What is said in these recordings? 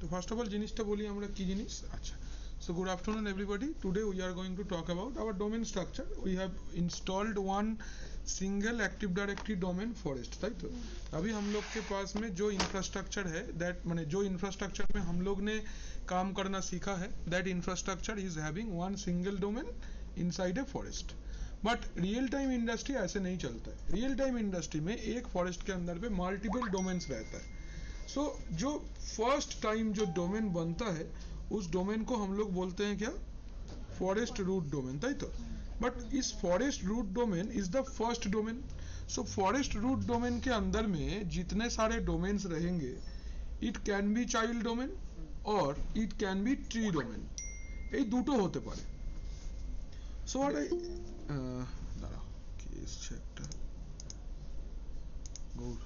तो first of all जिनिसटा बोली আমরা কি জিনিস আচ্ছা So good afternoon everybody. Today we are going to talk about our domain structure. We have installed one single active directory domain forest, right? तो अभी हम लोग के पास में जो इंफ्रास्ट्रक्चर है that माने जो इंफ्रास्ट्रक्चर में हम लोग ने काम करना सीखा है that infrastructure is having one single domain inside a forest. But real time industry ऐसे नहीं चलता है. रियल टाइम इंडस्ट्री में एक फॉरेस्ट के अंदर पे मल्टीपल डोमेन्स रहता है. सो जो फर्स्ट टाइम जो डोमेन बनता है उस डोमेन को हम लोग बोलते हैं क्या? फॉरेस्ट रूट डोमेन, ताई तो. बट इस forest root domain is the first domain. So forest root domain के अंदर में जितने सारे डोमेन्स रहेंगे it can be child domain और it can be tree domain. এই দুটো হতে পারে. সো দাঁড়াও কি এসছে একটা গৌর.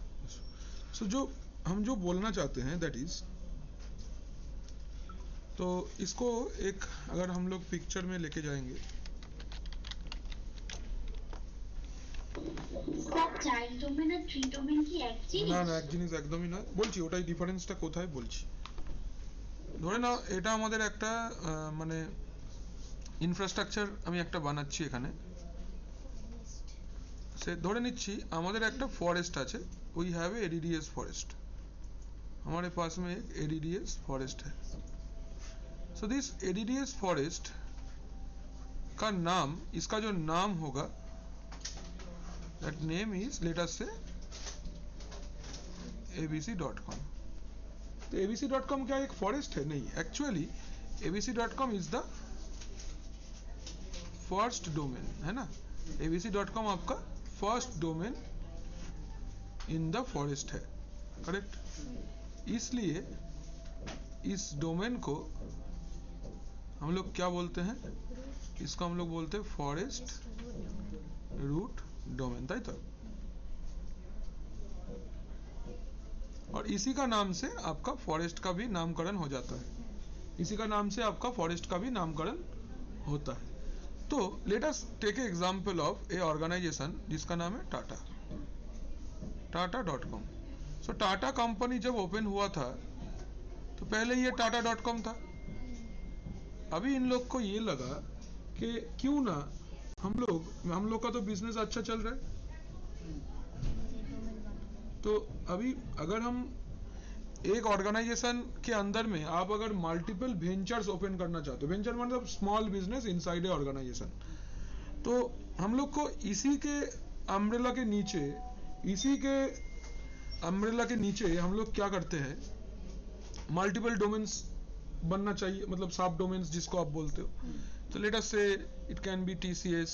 सो जो हम जो बोलना चाहते हैं दैट इज, तो इसको एक अगर हम लोग पिक्चर में लेके जाएंगे চাইল্ড ডোমেন আর ট্রি ডোমেন কি এক জিনিস? না না এক জিনিস একদমই নয়. বলছি ওটাই ডিফারেন্সটা কোথায় বলছি. ধরে নাও এটা আমাদের একটা মানে ইনফ্রাস্ট্রাকচার আমি একটা বানাচ্ছি এখানে. সে ধরে নিচ্ছি আমাদের একটা ফরেস্ট আছে. We have a ADDS forest. हमारे पास में एक एडीडीएस फॉरेस्ट है. सो दिस एडीडीएस फॉरेस्ट का नाम, इसका जो नाम होगा that name is late us से abc.com. तो abc.com क्या एक फॉरेस्ट है? नहीं, actually abc.com is the first domain है ना. abc.com आपका first domain in the forest है, करेक्ट. इसलिए इस डोमेन को हम लोग क्या बोलते हैं? इसको हम लोग बोलते हैं फॉरेस्ट रूट डोमेन, ताई तो. और इसी का नाम से आपका फॉरेस्ट का भी नामकरण हो जाता है. इसी का नाम से आपका फॉरेस्ट का भी नामकरण होता है. तो let us take a example of a organisation जिसका नाम है टाटा. टाटा.com. सो टाटा कंपनी जब ओपन हुआ था तो पहले ये टाटा.com था. अभी इन लोग को ये लगा कि क्यों ना हम लोग का तो बिजनेस अच्छा चल रहा है. तो अभी अगर हम एक ऑर्गेनाइजेशन के अंदर में आप अगर मल्टीपल वेंचर्स ओपन करना चाहते हो, वेंचर मतलब small business inside a organisation, तो हम लोग को इसी के अम्ब्रेला के नीचे हम लोग क्या करते हैं? मल्टीपल डोमेन्स बनना चाहिए, मतलब सब डोमेन्स जिसको आप बोलते हो. तो let us say it can be TCS,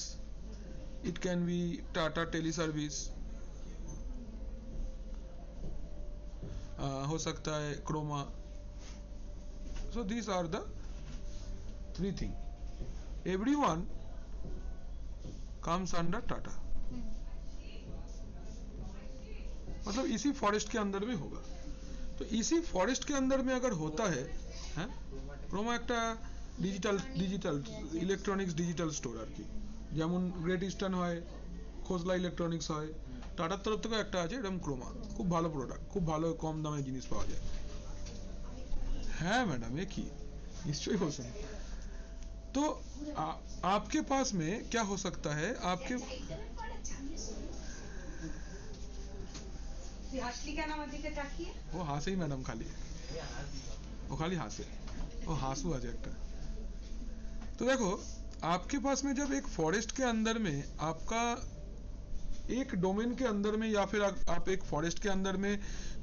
it can be Tata tele service, हो सकता है Croma. So these are the three thing. Everyone comes under Tata. मतलब इसी फॉरेस्ट के अंदर में होगा. तो इसी फॉरेस्ट के अंदर में अगर होता है क्रोमा একটা ডিজিটাল ইলেকট্রনিক্স ডিজিটাল স্টোর আর কি. যেমন গ্রেট ইস্টার্ন হয়, খোসলা ইলেকট্রনিক্স হয়, টাটার তরফ থেকে একটা আছে এরকম ক্রোমা. খুব ভালো প্রোডাক্ট, খুব ভালো কম দামে জিনিস পাওয়া যায়. হ্যাঁ ম্যাডাম, এ কি নিশ্চয়ই বলছেন. तो आपके पास में क्या हो सकता है? आपके वो हासे ही मैडम खाली वो खाली हासे वो हासू आ जाए. तो देखो आपके पास में जब एक फॉरेस्ट के अंदर में आपका एक डोमेन के अंदर में या फिर आप एक फॉरेस्ट के अंदर में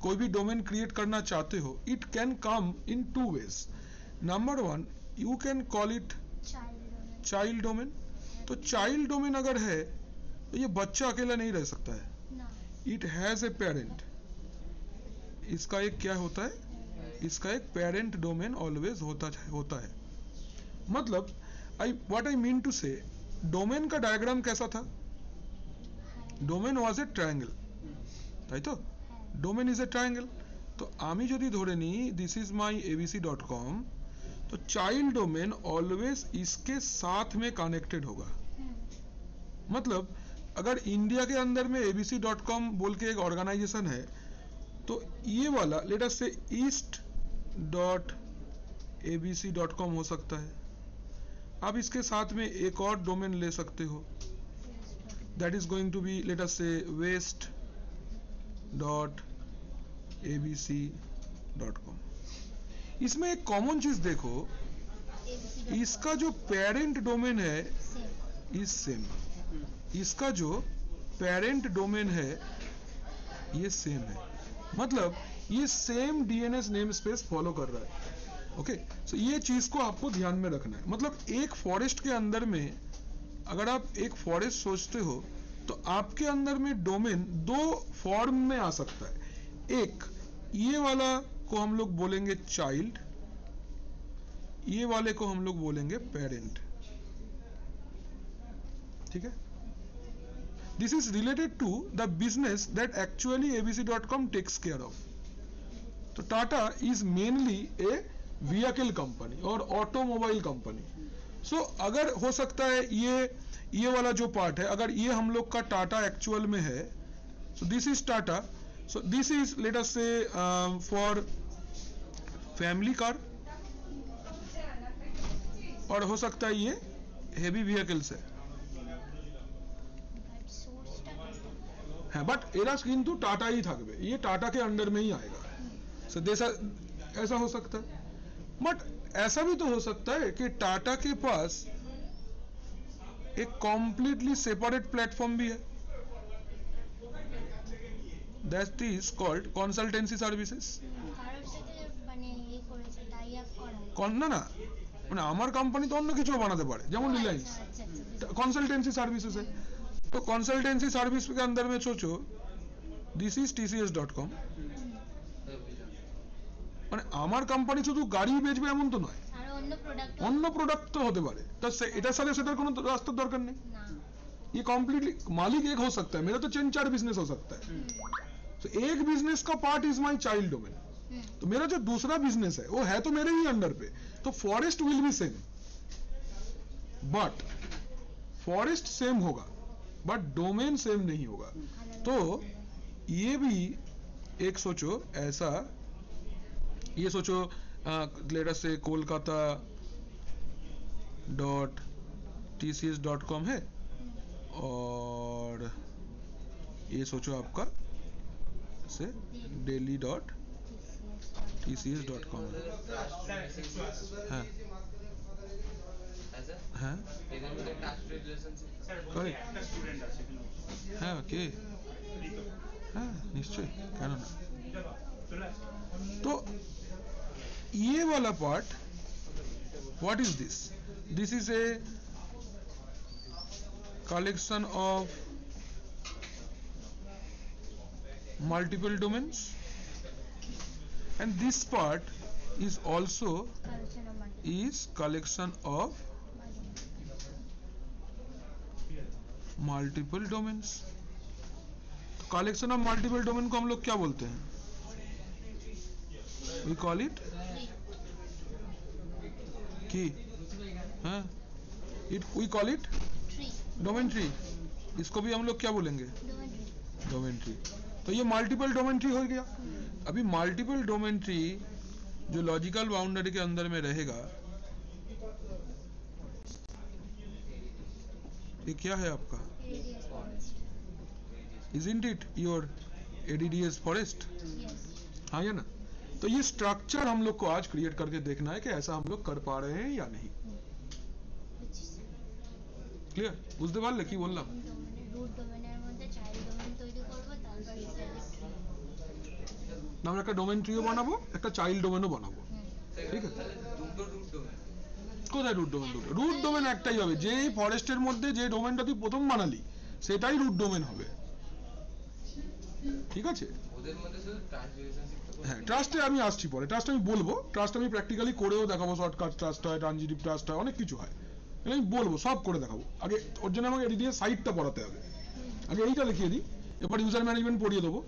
कोई भी डोमेन क्रिएट करना चाहते हो, it can come in two ways. Number one, you can call it child domain. तो चाइल्ड डोमेन अगर है तो ये बच्चा अकेला नहीं रह सकता है. It has a parent. इसका एक क्या होता है? इसका एक पेरेंट डोमेन ऑलवेज होता है. मतलब व्हाट आई मीन टू से, डोमेन का डायग्राम कैसा था? डोमेन वाज ए ट्रायंगल, ताई तो. Domain is a triangle. तो आमी यदि धरे नी दिस इज माई abc.com, तो चाइल्ड डोमेन ऑलवेज इसके साथ में कनेक्टेड होगा. मतलब अगर इंडिया के अंदर में abc.com बोल के एक ऑर्गेनाइजेशन है तो ये वाला लेट अस से ईस्ट डॉट abc.com हो सकता है। आप इसके साथ में एक और डोमेन ले सकते हो, that is going to be let us say west.abc.com। इसमें एक कॉमन चीज देखो, इसका जो पेरेंट डोमेन है इज सेम, इसका जो पेरेंट डोमेन है ये सेम है, मतलब ये same DNS name space follow कर रहा है। ओके, सो ये चीज को आपको ध्यान में रखना है। मतलब एक फॉरेस्ट के अंदर में अगर आप एक फॉरेस्ट सोचते हो तो आपके अंदर में डोमेन दो फॉर्म में आ सकता है। एक ये वाला को हम लोग बोलेंगे चाइल्ड, ये वाले को हम लोग बोलेंगे पेरेंट। ठीक है, this is related to the business that actually abc.com takes care of. तो Tata is mainly a vehicle company और ऑटोमोबाइल कंपनी। सो अगर हो सकता है ये वाला जो पार्ट है, अगर ये हम लोग का टाटा एक्चुअल में है, so this is Tata, so this is late us से फॉर फैमिली कार, और हो सकता है ये हेवी व्हीकल्स है, बट एरा কিন্তু टाटा ही থাকবে, ये टाटा के अंडर में ही आएगा। सो ऐसा हो सकता है, बट ऐसा भी तो हो सकता है कि टाटा के पास एक कॉम्प्लीटली सेपरेट प्लेटफॉर्म भी है, that is called consultancy services. না না, মানে আমার কোম্পানি তো অন্য কিছু বানাতে পারে, যেমন রিলায়েন্স कंसल्टेंसी सर्विसेज है। तो कंसल्टेंसी सर्विस के अंदर में सोचो दिस इज tcs.com, মানে আমার কোম্পানি শুধু গাড়ি বেচবে এমন তো নয়, অন্য প্রোডাক্ট তো হতে পারে, তো এটার সাথে সেটার কোনো রাস্তার দরকার নেই। ये कॉम्प्लीटली मालिक एक हो सकता है, मेरा तो 3-4 बिजनेस हो सकता है। तो एक बिजनेस का part is my child domain, तो मेरा जो दूसरा बिजनेस है वो है तो मेरे ही अंडर पे, तो forest will be same, but forest same होगा बट डोमेन सेम नहीं होगा। तो ये भी एक सोचो ऐसा, ये सोचो लेट अस से कोलकाता .tcs.com है, और ये सोचो आपका से delhi.tcs.com है। हाँ हाँ হ্যাঁ ওকে, হ্যাঁ নিশ্চয়ই, কেন না। तो ये वाला part what is this, this is a collection of multiple domains, and this part is also collection of multiple domains. Collection of multiple domain को हम लोग क्या बोलते हैं, वी कॉल इट की, हाँ we call it domain tree. इसको भी हम लोग क्या बोलेंगे, डोमेन ट्री। तो ये मल्टीपल डोमेन ट्री हो गया। अभी मल्टीपल डोमेन ट्री जो लॉजिकल बाउंड्री के अंदर में रहेगा, ये क्या है आपका, Isn't it your ADDS forest? हाँ या ना। तो ये स्ट्रक्चर हम लोग को आज क्रिएट करके देखना है कि ऐसा हम लोग कर पा रहे हैं या नहीं। क्लियर, বুঝতে পারলে কি বললাম? আমরা একটা ডোমেন ট্রিও বানাবো, একটা চাইল্ড ডোমেনও বানাবো, ঠিক আছে? কোথায় রুট ডোমেন? দুটো রুট ডোমেন একটাই হবে, যেই ফরেস্টের মধ্যে যে ডোমেনটা তুই প্রথম বানালি সেটাই রুট ডোমেন হবে, ঠিক আছে? হ্যাঁ, ট্রাস্টে আমি আসছি পরে, ট্রাস্ট আমি বলবো, ট্রাস্ট আমি প্র্যাকটিক্যালি করেও দেখাবো, শর্টকাট ট্রাস্ট হয়, ট্রানজিটিভ ট্রাস্ট হয়, অনেক কিছু হয়, আমি বলবো, সব করে দেখাবো। আগে ওর জন্য আমাকে এডিটিং সাইটটা পড়াতে হবে, আগে এইটা লিখিয়ে দিই, এরপর ইউজার ম্যানেজমেন্ট পড়িয়ে দেবো,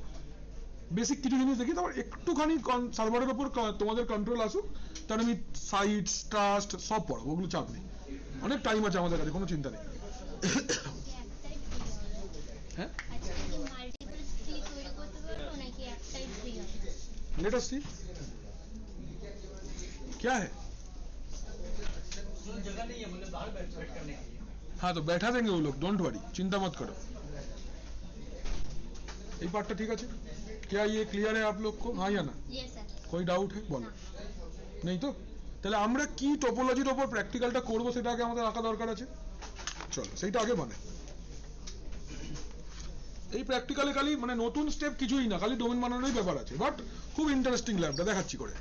বেসিক কিছু জিনিস দেখি, তারপর একটুখানি সার্ভারের উপর তোমাদের কন্ট্রোল আসুক, তাহলে আমি সাইটস ট্রাস্ট সব পড়াবো, ওগুলো চাপ নেই, অনেক টাইম আছে আমাদের কাছে, কোনো চিন্তা নেই। হ্যাঁ, let us see क्या है? जगह नहीं है, बोले बाहर बैठ करने के लिए। हाँ तो बैठा देंगे वो लोग, डोंट वरी, चिंता मत करो। এই পার্টটা ঠিক আছে? क्या ये क्लियर है आप लोग को? हाँ या ना? Yes sir. कोई ডাউট है বলো? নেই তো? তাহলে আমরা কি টোপোলজির উপর প্র্যাকটিক্যালটা করব সেটা আগে আমাদের আঁকা দরকার আছে। চলো সেইটা আগে বানাই। এই প্র্যাকটিক্যালে খালি মানে নতুন স্টেপ কিছুই না, খালি ডোমেন বানানোরই ব্যাপার আছে, বাট খুব ইন্টারেস্টিং ল্যাবটা দেখাচ্ছি করে।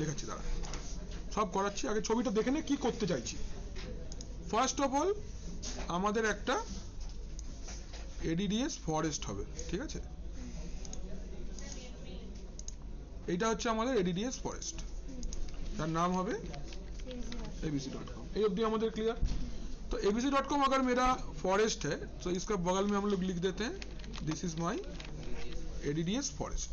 দেখাচ্ছি দাঁড়া, সব করাচ্ছি, আগে ছবিটা দেখে নে কি করতে চাইছি। ফার্স্ট অফ অল আমাদের একটা এডিডিএস ফরেস্ট হবে, ঠিক আছে? এইটা হচ্ছে আমাদের एडीडीएस फॉरेस्ट, তার नाम হবে abc.com। ये अभी हमारे क्लियर। तो abc.com अगर मेरा फॉरेस्ट है तो इसका बगल में हम लोग लिख देते हैं this is my ADDS forest.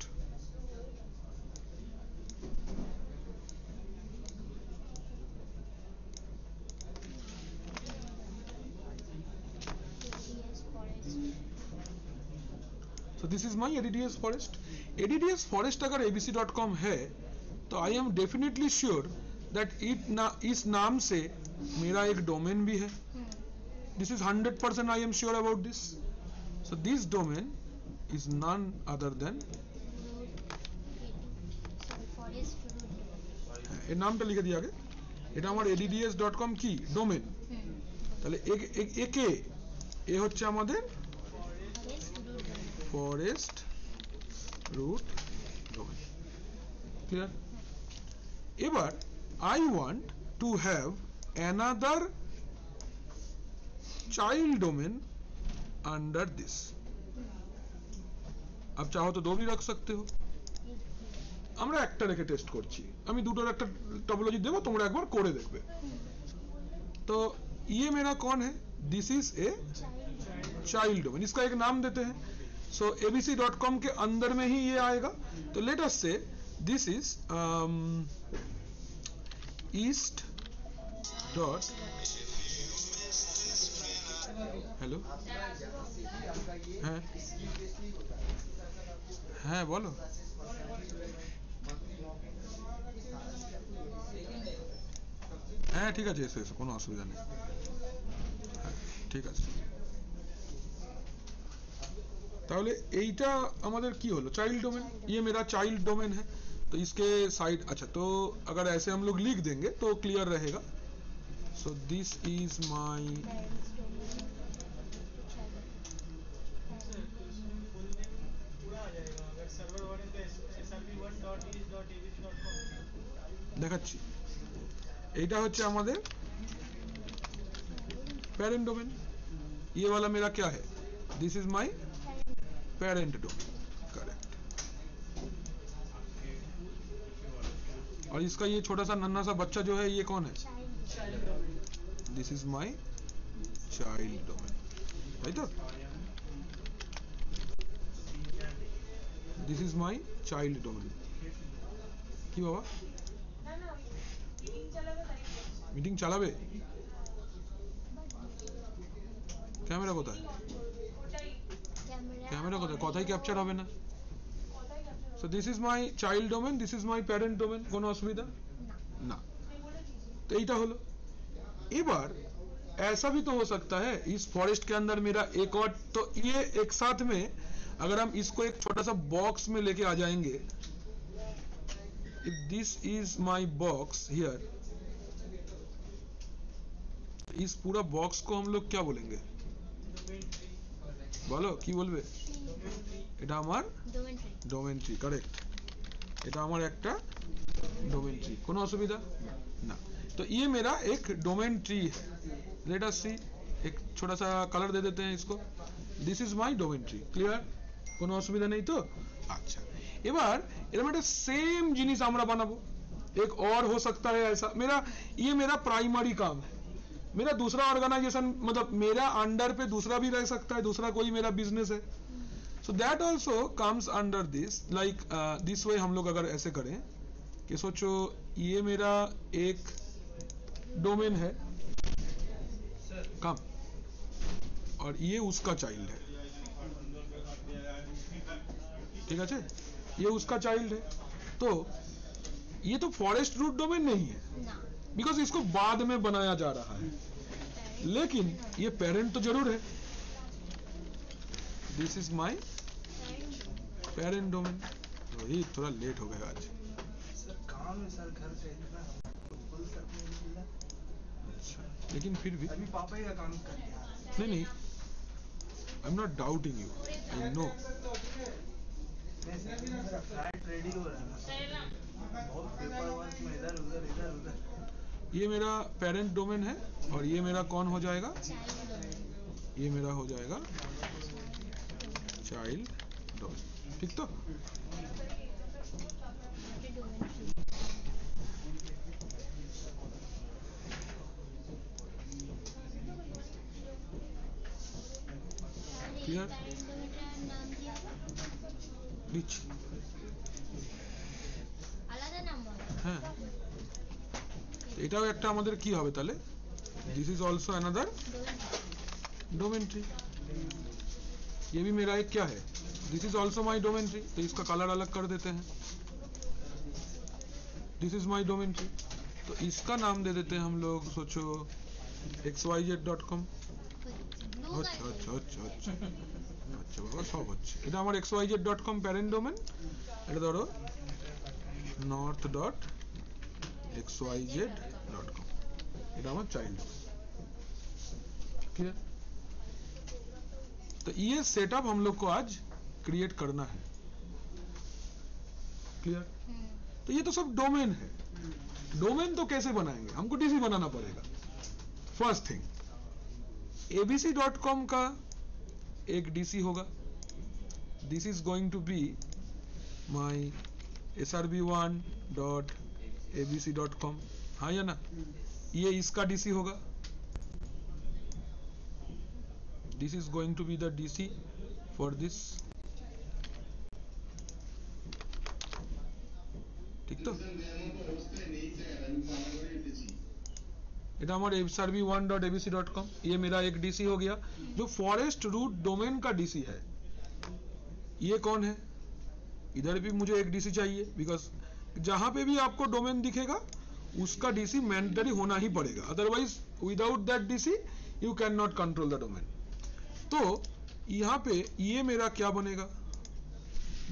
So this is my ADDS forest. ADDS forest अगर abc.com है तो I am definitely sure that इस नाम से मेरा एक डोमेन भी है। This is 100% I am sure about this. So this domain is none other than ये नामটা লিখে দিই আগে। এটা আমার adds.com কি ডোমেন, তাহলে একে এ হচ্ছে আমাদের ফরেস্ট রুট ডোমেন। ক্লিয়ার? এবার I want to have another child domain under this। अब चाहो तो दो भी रख सकते हो, আমরা একটা রেখে টেস্ট করছি, আমি দুটোর একটা টপোলজি দেবো, তোমরা একবার করে দেখবে। तो ये मेरा कौन है? This is a child domain, इसका एक नाम देते हैं। सो abc.com के अंदर में ही ये आएगा। तो लेट अस से this is east dot hello হ্যাঁ বলো। হ্যাঁ ঠিক আছে, এসো এসো, কোনো অসুবিধা নেই। ঠিক আছে, তাহলে এইটা আমাদের কি হলো? Child domain. ये मेरा चाइल्ड डोमेन है, तो इसके साइड अच्छा, तो अगर ऐसे हम लोग लिख देंगे तो क्लियर रहेगा। सो दिस इज माय দেখাচ্ছি, এইটা হচ্ছে আমাদের पेरेंट डोमेन। ये वाला मेरा क्या है? This is my parent domain, correct. और इसका ये छोटा सा नन्हा सा बच्चा जो है ये कौन है? This is my child domain, right? This is my child domain. কি বাবা মিটিং চালাবে? ক্যামেরা কোথায়? ক্যামেরা কোথায়? কথাই ক্যাপচার হবে না। So this is my child domain, this is my parent domain, কোনো অসুবিধা না। तो এইটা হলো। এবার ऐसा भी तो हो सकता है इस फॉरेस्ट के अंदर मेरा एक और, तो ये एक साथ में अगर हम इसको एक छोटा सा बॉक्स में लेके आ जाएंगे, if this is my box here, इस पूरा बॉक्स को हम लोग क्या बोलेंगे? বলো কি বলবে? এটা আমার ডোমেন ট্রি, কারেক্ট। এটা আমার একটা डोमेन ट्री, কোনো অসুবিধা না। तो ये मेरा एक डोमेन ट्री है। लेट अस सी, एक छोटा सा कलर दे देते हैं इसको। This is my domain tree, clear? কোনো অসুবিধা নেই তো? আচ্ছা, এবার এরকম একটা সেম জিনিস আমরা বানাবো। एक और हो सकता है ऐसा, ये मेरा प्राइमरी काम है। मेरा दूसरा ऑर्गेनाइजेशन मतलब मेरा अंडर पे दूसरा भी रह सकता है, दूसरा कोई मेरा बिजनेस है, so that also comes under this. Like this way हम लोग अगर ऐसे करें कि सोचो ये मेरा एक डोमेन है कम, और ये उसका चाइल्ड है, ठीक है? ये उसका चाइल्ड है। तो ये तो फॉरेस्ट रूट डोमेन नहीं है, बिकॉज इसको बाद में बनाया जा रहा है, लेकिन ये पेरेंट तो जरूर है. This is my parent domain. वही थोड़ा लेट हो गया आज. सर काम है सर, घर से इतना बोल सकते हैं. अच्छा, लेकिन फिर भी अभी पापा ही का काम कर रहे हैं. नहीं, I am not doubting you, I know. मेरा फ्लाइट रेडी हो रहा है, बहुत पेपर वर्क में इधर उधर. ये मेरा पेरेंट डोमेन है और ये मेरा कौन हो जाएगा? ये मेरा हो जाएगा चाइल्ड डोमेन. ठीक तो क्लियर? रिच হ্যাঁ, এটাও একটা আমাদের কি হবে তাহলে? This is also another domain tree. ये भी मेरा एक क्या है? This is also my domain tree. तो इसका कलर अलग कर देते हैं. This is my domain tree, तो इसका नाम दे देते हैं हम लोग. सोचो xyz.com. अच्छा अच्छा अच्छा अच्छा আচ্ছা বাবা, সব হচ্ছে. এটা আমার xyz.com প্যারেন্ট ডোমেন. এটা ধরো north.xyz.com. এটা আমার চাইল্ড. क्लियर? तो ये सेटअप हम लोग को आज क्रिएट करना है. क्लियर? तो ये तो सब डोमेन है. डोमेन तो कैसे बनाएंगे? हमको डीसी बनाना पड़ेगा. फर्स्ट थिंग, abc.com का एक डीसी होगा. This is going to be my srb1.abc.com. हाँ या ना? ये इसका डीसी होगा. This is going to be the DC for this. ठीक तो এটা আমার srb1.abc.com. ये मेरा एक डीसी हो गया जो फॉरेस्ट रूट डोमेन का डीसी है. ये कौन है? इधर भी मुझे एक डीसी चाहिए, बिकॉज जहां पे भी आपको डोमेन दिखेगा उसका डीसी मैंडेटरी होना ही पड़ेगा. Otherwise without that DC you can not control the domain. तो यहाँ पे ये मेरा क्या बनेगा?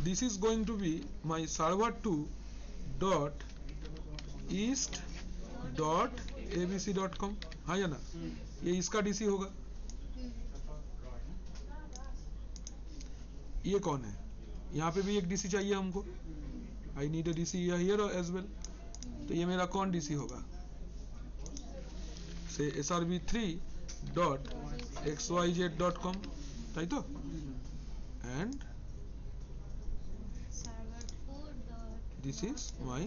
This is going to be my server2.east.abc.com. हाँ या ना? ये इसका डीसी होगा. ये कौन है? यहाँ पे भी एक डीसी चाहिए हमको. I need a DC here as well. तो ये मेरा कौन डीसी होगा? से srb3.xyz.com. ताई तो and this is my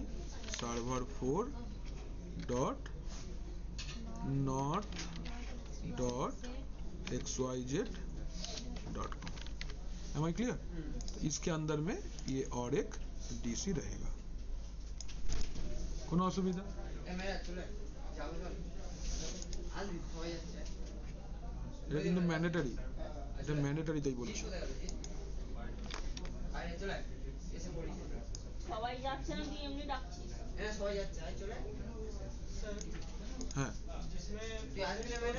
server4.north.xyz.com. Am I clear? इसके अंदर में ये और एक डीसी रहेगा. কোনো অসুবিধা? এটা কিন্তু ম্যান্ডেটরি. এটা ম্যান্ডেটরি তাই বলছি. সবাই যাচ্ছে না, তুই এমনি ডাকছিস? হ্যাঁ সবাই যাচ্ছে, আয় চলে. হ্যাঁ, जिसमें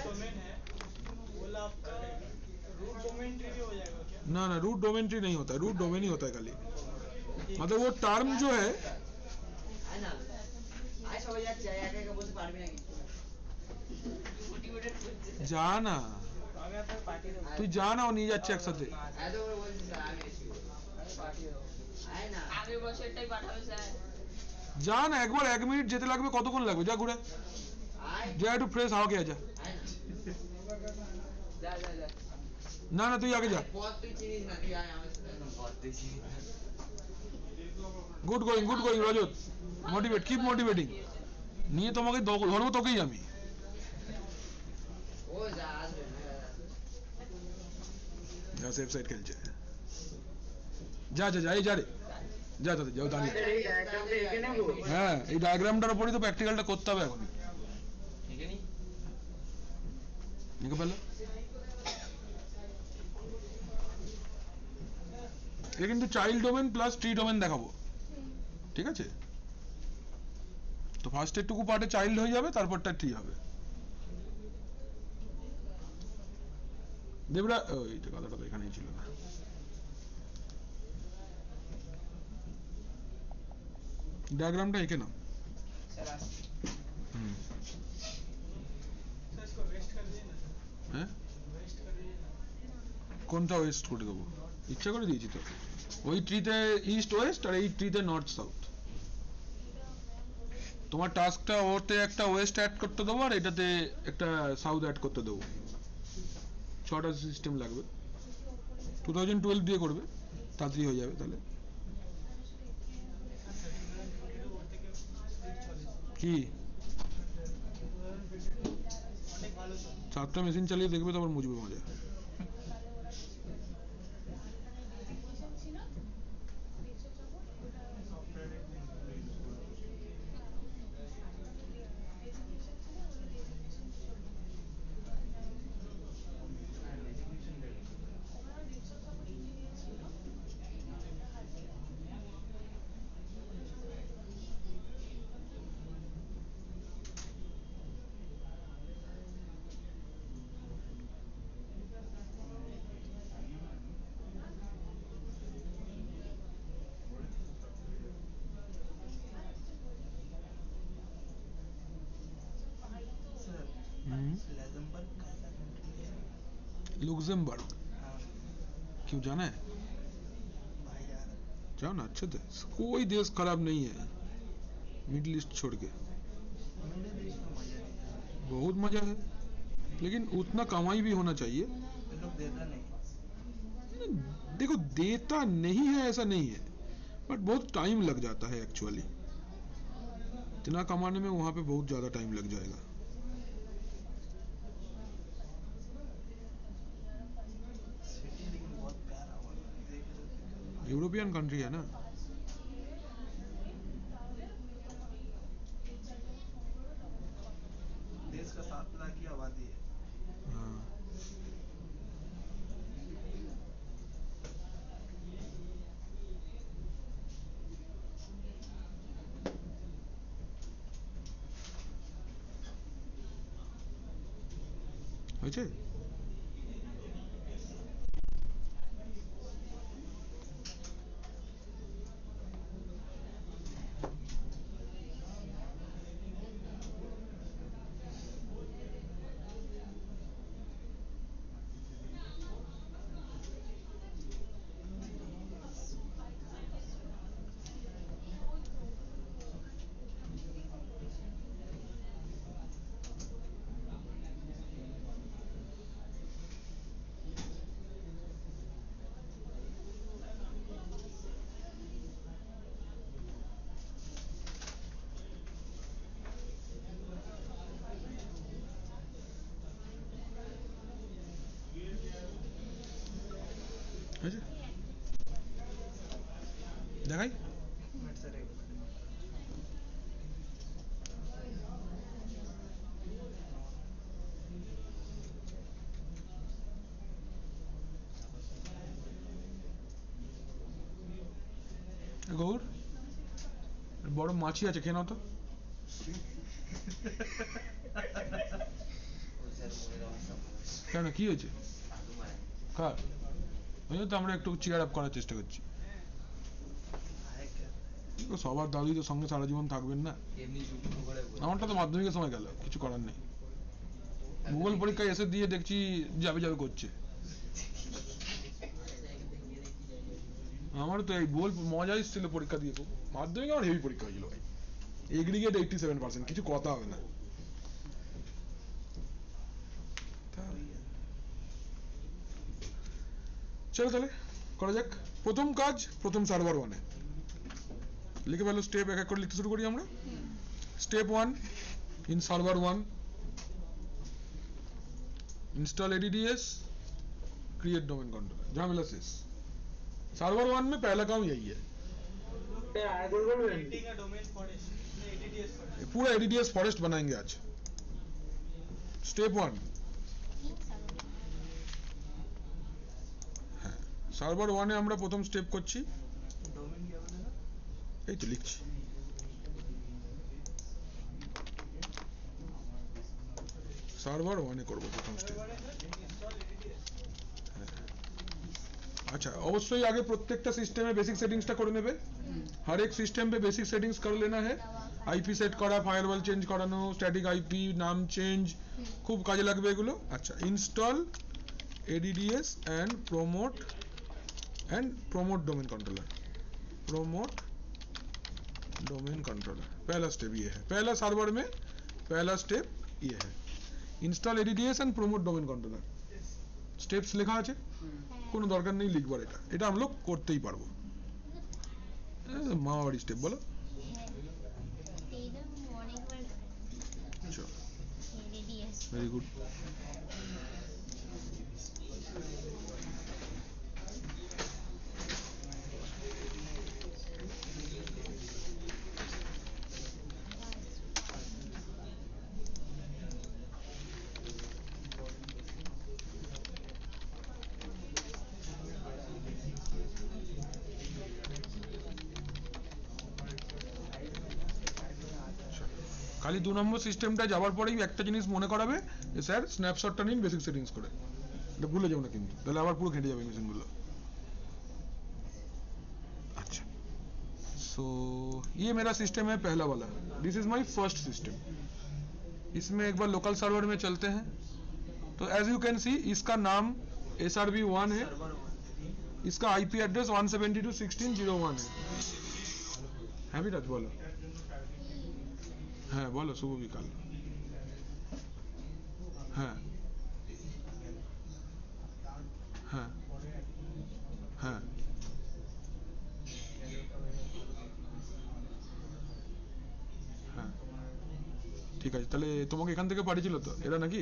डोमेन है बोला आपका रूट डोमेन ट्री भी हो जाएगा क्या? ना ना, रूट डोमेन ट्री नहीं होता है. रूट डोमेन ही होता है खाली. मतलब वो टर्म जो है, আয় না, আয় সবাই যাচ্ছে, আয় একা একা বসে পারবি না কিছু. মোটিভেটেড করছে. যা না, আমি আপনার পার্টি দেব. তুই যা না, ও নিয়ে যাচ্ছে একসাথে. এত করে বলছিস স্যার, আমি এসে পার্টি দেব. আয় না, আগের বছরটাই পাঠাবে স্যার। যা না, একবার 1 মিনিট যেতে লাগবে. কতক্ষণ লাগবে? যা ঘুরে আয় যা, একটু ফ্রেশ হাওয়া খেয়ে যা. আয় না, যা যা যা. না না, তুই আগে যা. পথ তুই চিনিস না, তুই আয় আমার সাথে. পথ তুই চিনিস না. Good going Rajat. Motivate, keep motivating. নিয়ে তোমাকে ধরবো, তোকেই আমি. ও যা আসবে না. যা, সেফ সাইড খেলছে. যা যা যা, এই যা রে, যা তাতে যাও দাঁড়িয়ে. এই ডায়াগ্রামটা এঁকে নেব. হ্যাঁ, এই ডায়াগ্রামটার উপরেই তো প্র্যাকটিক্যালটা করতে হবে এখন. এঁকে নি. লিখে ফেলো. এটা কিন্তু child domain plus tree domain দেখাবো. ঠিক আছে? তো ফার্স্টের টুকু পার্টে চাইল্ড হয়ে যাবে, তারপরটা ট্রি হবে। দেবরা ওই যে কথাটা তো এখানেই ছিল না। डायग्राम টা এঁকে নাও। হ্যাঁ কোনটা ওয়েস্ট করে দেবো? ইচ্ছা করে দিয়েছি তো। ওই ট্রিতে ইস্ট ওয়েস্ট আর এই ট্রিতে নর্থ সাউথ। তোমার টাস্কটা ওতে একটা ওয়েস্ট অ্যাড করতে দেবো আর এটাতে একটা সাউথ অ্যাড করতে দেবো। 6টা সিস্টেম লাগবে। 2012 দিয়ে করবে, তাড়াতাড়ি হয়ে যাবে তাহলে। কি 7টা মেশিন চালিয়ে দেখবে, তারপর মুছবে মজা। लुक्सेमबर्ग क्यों जाना है? जाओ ना, अच्छे थे। कोई देश खराब नहीं है मिडिल ईस्ट छोड़ के। बहुत मजा है, लेकिन उतना कमाई भी होना चाहिए। देखो देता नहीं है ऐसा नहीं है, बट बहुत टाइम लग जाता है एक्चुअली। इतना कमाने में वहां पे बहुत ज्यादा टाइम लग जाएगा। यूरोपियन कंट्री है ना। देश का 7 लाख की आबादी है। हाँ হয়েছে। হয়েছে দেখাই। গৌর বড় মাছি আছে, খেয়ে নাও তো। কেন কি হয়েছে? কার? ওই তো আমরা একটু চিয়ার আপ করার চেষ্টা করছি। সবার দাদুই তো সঙ্গে সারা জীবন থাকবেন না। আমারটা তো মাধ্যমিকের সময় গেল, কিছু করার নেই। ভূগোল পরীক্ষায় এসে দিয়ে দেখছি যাবে যাবে করছে। আমার তো এই ভূগোল মজা এসেছিল পরীক্ষা দিয়ে। খুব মাধ্যমিকে আমার হেভি পরীক্ষা হয়েছিল ভাই। এগ্রিগেট 87%, কিছু কথা হবে না। চলো তাহলে করা যাক। প্রথম কাজ, প্রথম সার্ভার 1 এ লিখে ফেলো। স্টেপ এক এক করে লিখতে শুরু করি আমরা। Step 1 in server 1 install ADDS create domain controller। झामेला शेष। सर्वर 1 में पहला काम यही है। पूरा ADDS फॉरेस्ट बनाएंगे आज। स्टेप 1 সার্ভার 1 এ আমরা প্রথম স্টেপ করছি। डोमेन क्या बोलेगा? এই তো লিখছি। সার্ভার 1 এ করব প্রথম স্টেপ। अच्छा अवश्य आगे प्रत्येकটা সিস্টেমে বেসিক সেটিংসটা করে নেবে। हर एक सिस्टम पे बेसिक सेटिंग्स कर लेना है। आईपी सेट करा, फायरवॉल चेंज करानो, स्टैटिक आईपी नाम चेंज, खूब কাজে লাগবে এগুলো। আচ্ছা install ADDS and promote domain controller. Promote domain controller पहला स्टेप ये है। पहला सर्वर में पहला स्टेप ये है, install ADDS and promote domain controller. Steps লেখা আছে, কোনো দরকার নেই লিখবার, এটা আমরা করতেই পারবো। মাওয়ারি স্টেপ বলো। Very good. খালি 2 নম্বর সিস্টেমটা যাওয়ার পরেই একটা জিনিস মনে করাবে যে স্যার স্ন্যাপশটটা নিন বেসিক সেটিংস করে, এটা ভুলে যাও না কিন্তু, তাহলে আবার পুরো ঘেটে যাবে মেশিনগুলো। अच्छा सो ये मेरा सिस्टम है पहला वाला, this is my first system. इसमें एक बार लोकल सर्वर में चलते हैं। तो एज यू कैन सी इसका नाम SRV1 है, इसका आईपी एड्रेस 172.16.01 है। হ্যাঁ বিরাজ বলো। হ্যাঁ বলো শুভ বিকাল। হ্যাঁ হ্যাঁ হ্যাঁ হ্যাঁ ঠিক আছে, তাহলে তোমাকে এখান থেকে পাঠিয়েছিল তো এরা নাকি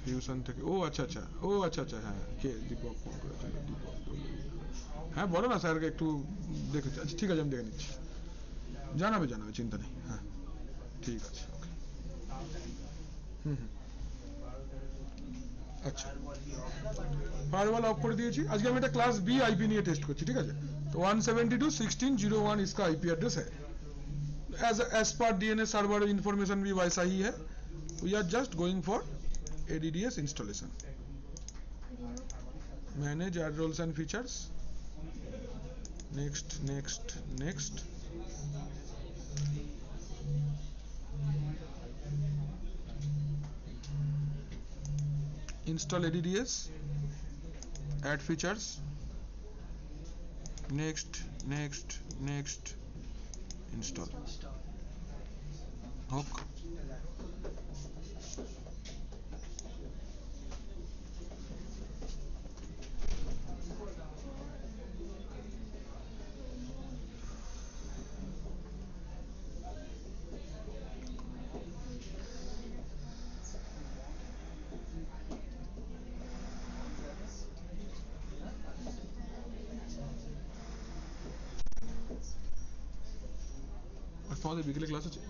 ফিউশন থেকে? ও আচ্ছা আচ্ছা, ও আচ্ছা আচ্ছা, হ্যাঁ কে দীপক ফোন করেছিল, দীপক। হ্যাঁ বলো না স্যারকে একটু দেখেছি। আচ্ছা ঠিক আছে আমি দেখে নিচ্ছি, জানাবে জানাবে, চিন্তা নেই। হ্যাঁ ঠিক আছে ওকে। আচ্ছা ফায়ারওয়াল অফ করে দিয়েছি। আজকে আমি একটা ক্লাস বি আইপি নিয়ে টেস্ট করছি, ঠিক আছে। तो 172.16.01 इसका आईपी एड्रेस है। एज पर डीएनएस सर्वर इंफॉर्मेशन भी वैसा ही है। We are just going for ADDS installation. Manage add roles and features, next next next. install ADDS, add features, next next next, install hook। তোমাদের বিকেলে ক্লাস আছে?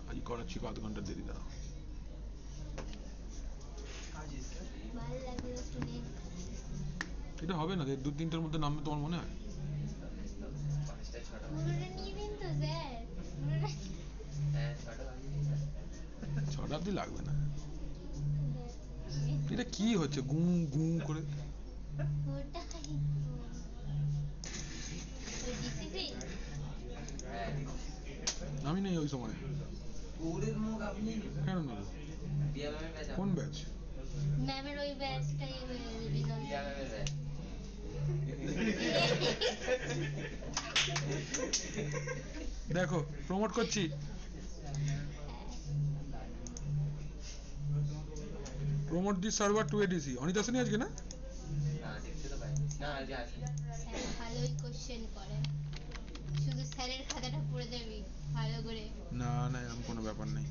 আজ করাচ্ছি, আধ ঘন্টা দেরি দাঁড়াও। এটা হবে না 2-3টার মধ্যে নামবে তোমার মনে হয়? 6টা অব্দি লাগবে না। এটা কি হচ্ছে গু গু করে? আমি নেই ওই সময়। কেন নেই? কোন ব্যাচ? ম্যামের ওই ব্যাচটাই দেখো প্রমোট করছি। প্রমোট দি সার্ভার টু এডিসি। অনিত আসেনি আজকে? না ভালোই কোশ্চেন করে, শুধু স্যারের খাতাটা পড়ে যাবি ভালো করে। না না এরকম কোনো ব্যাপার নেই,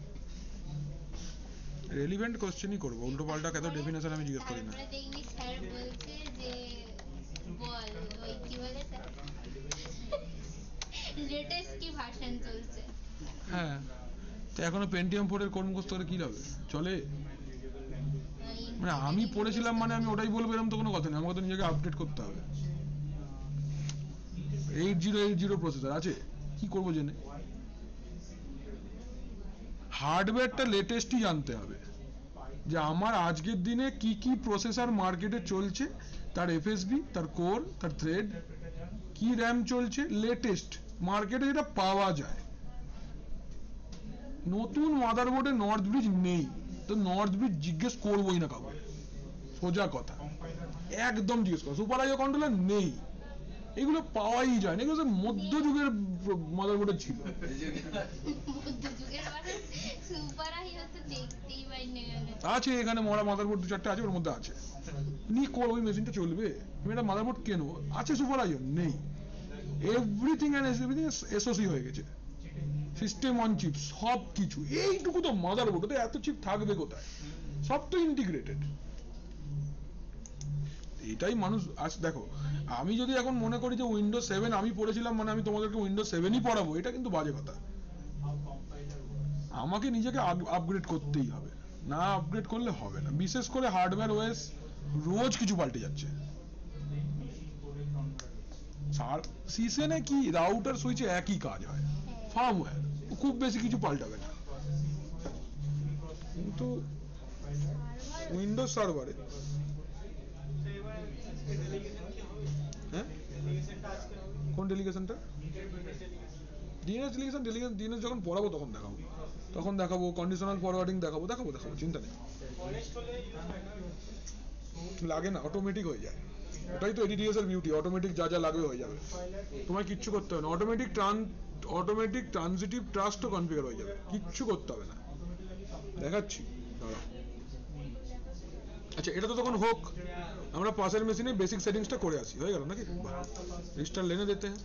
রেলিভেন্ট কোশ্চেনই করবো, উল্টো পাল্টা কত ডেফিনেশন আমি জিজ্ঞেস করি না। তারপরে দেখবি স্যার বলছে যে বল ওই কি বলে স্যার লেটেস্ট কি ভার্সন চলছে। হ্যাঁ তো এখনো পেন্টিয়াম 4 এর কোড মুখস্থ করে কি হবে? চলে? মানে আমি পড়েছিলাম মানে আমি ওটাই বলবো এরকম তো কোনো কথা নেই, আমাকে তো নিজেকে আপডেট করতে হবে। 8080 প্রসেসর আছে, কি করবো জেনে? হার্ডওয়্যারটা লেটেস্টই জানতে হবে, যে আমার আজকের দিনে কি কি প্রসেসর মার্কেটে চলছে, তার এফএসবি, তার কোর, তার থ্রেড, কি র্যাম চলছে, লেটেস্ট মার্কেটে যেটা পাওয়া যায়। নতুন মাদারবোর্ডে নর্থ ব্রিজ নেই তো নর্থ ব্রিজ জিজ্ঞেস করবোই না কাউকে, সোজা কথা, একদম জিজ্ঞেস করো। সুপার আইও কন্ট্রোলার নেই, এগুলো পাওয়াই যায় না, এগুলো সব মধ্যযুগের মাদারবোর্ডে ছিল। মধ্যযুগের মানে সুপার আইও তো দেখতেই পাই না কেন। আছে এখানে মরা মাদারবোর্ড 2-4টা আছে, ওর মধ্যে আছে। নি কোর ওই মেশিনটা চলবে, তুমি একটা মাদারবোর্ড কেনো, আছে সুপার আইও নেই। এভরিথিং এন্ড এভরিথিং এসওসি হয়ে গেছে, সিস্টেম অন চিপ, সব কিছু। এইটুকু তো মাদারবোর্ড, ওতে এত চিপ থাকবে কোথায়? সব তো ইন্টিগ্রেটেড। এটাই মানুষ আজ দেখো, আমি যদি এখন মনে করি যে উইন্ডোজ 7 আমি পড়েছিলাম মানে আমি তোমাদেরকে উইন্ডোজ 7ই পড়াবো, এটা কিন্তু বাজে কথা। আমাকে নিজেকে আপগ্রেড করতেই হবে, না আপগ্রেড করলে হবে না। বিশেষ করে হার্ডওয়্যার ওএস রোজ কিছু পাল্টে যাচ্ছে। সিসেনে কি রাউটার সুইচে একই কাজ হয়, ফার্মওয়্যার খুব বেশি কিছু পাল্টাবে না, কিন্তু উইন্ডোজ সার্ভারে হ্যাঁ কোন ডেলিগেশনটা? ডিএনএস যখন পড়াবো তখন দেখাবো কন্ডিশনাল ফরওয়ার্ডিং দেখাবো, চিন্তা নেই, লাগে না, অটোমেটিক হয়ে যায়। ওটাই তো এডিটিএস এর বিউটি, অটোমেটিক যা যা লাগবে হয়ে যাবে, তোমায় কিচ্ছু করতে হবে না। অটোমেটিক ট্রানজিটিভ ট্রাস্টও কনফিগার হয়ে যাবে, কিচ্ছু করতে হবে না। দেখাচ্ছি, আচ্ছা এটা তো তখন হোক, আমরা পাশের মেশিনে বেসিক সেটিংসটা করে আসি, হয়ে গেল নাকি? রেজিস্টার লেনে দিতে হ্যাঁ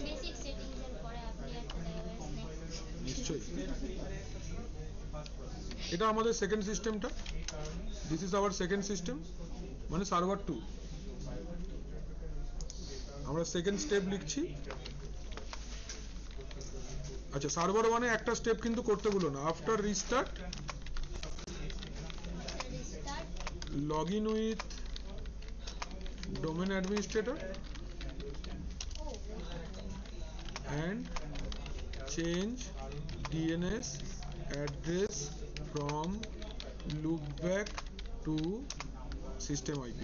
বেসিক সেটিংস এর পরে আপনি একটা দেবেন। নিশ্চয়ই। এটা আমাদের সেকেন্ড সিস্টেমটা, this is our second system, মানে সার্ভার 2। আমরা সেকেন্ড স্টেপ লিখছি। আচ্ছা সার্ভার 1 এ একটা স্টেপ কিন্তু করতে ভুলো না, after restart login with domain administrator and change DNS address from loopback to system IP.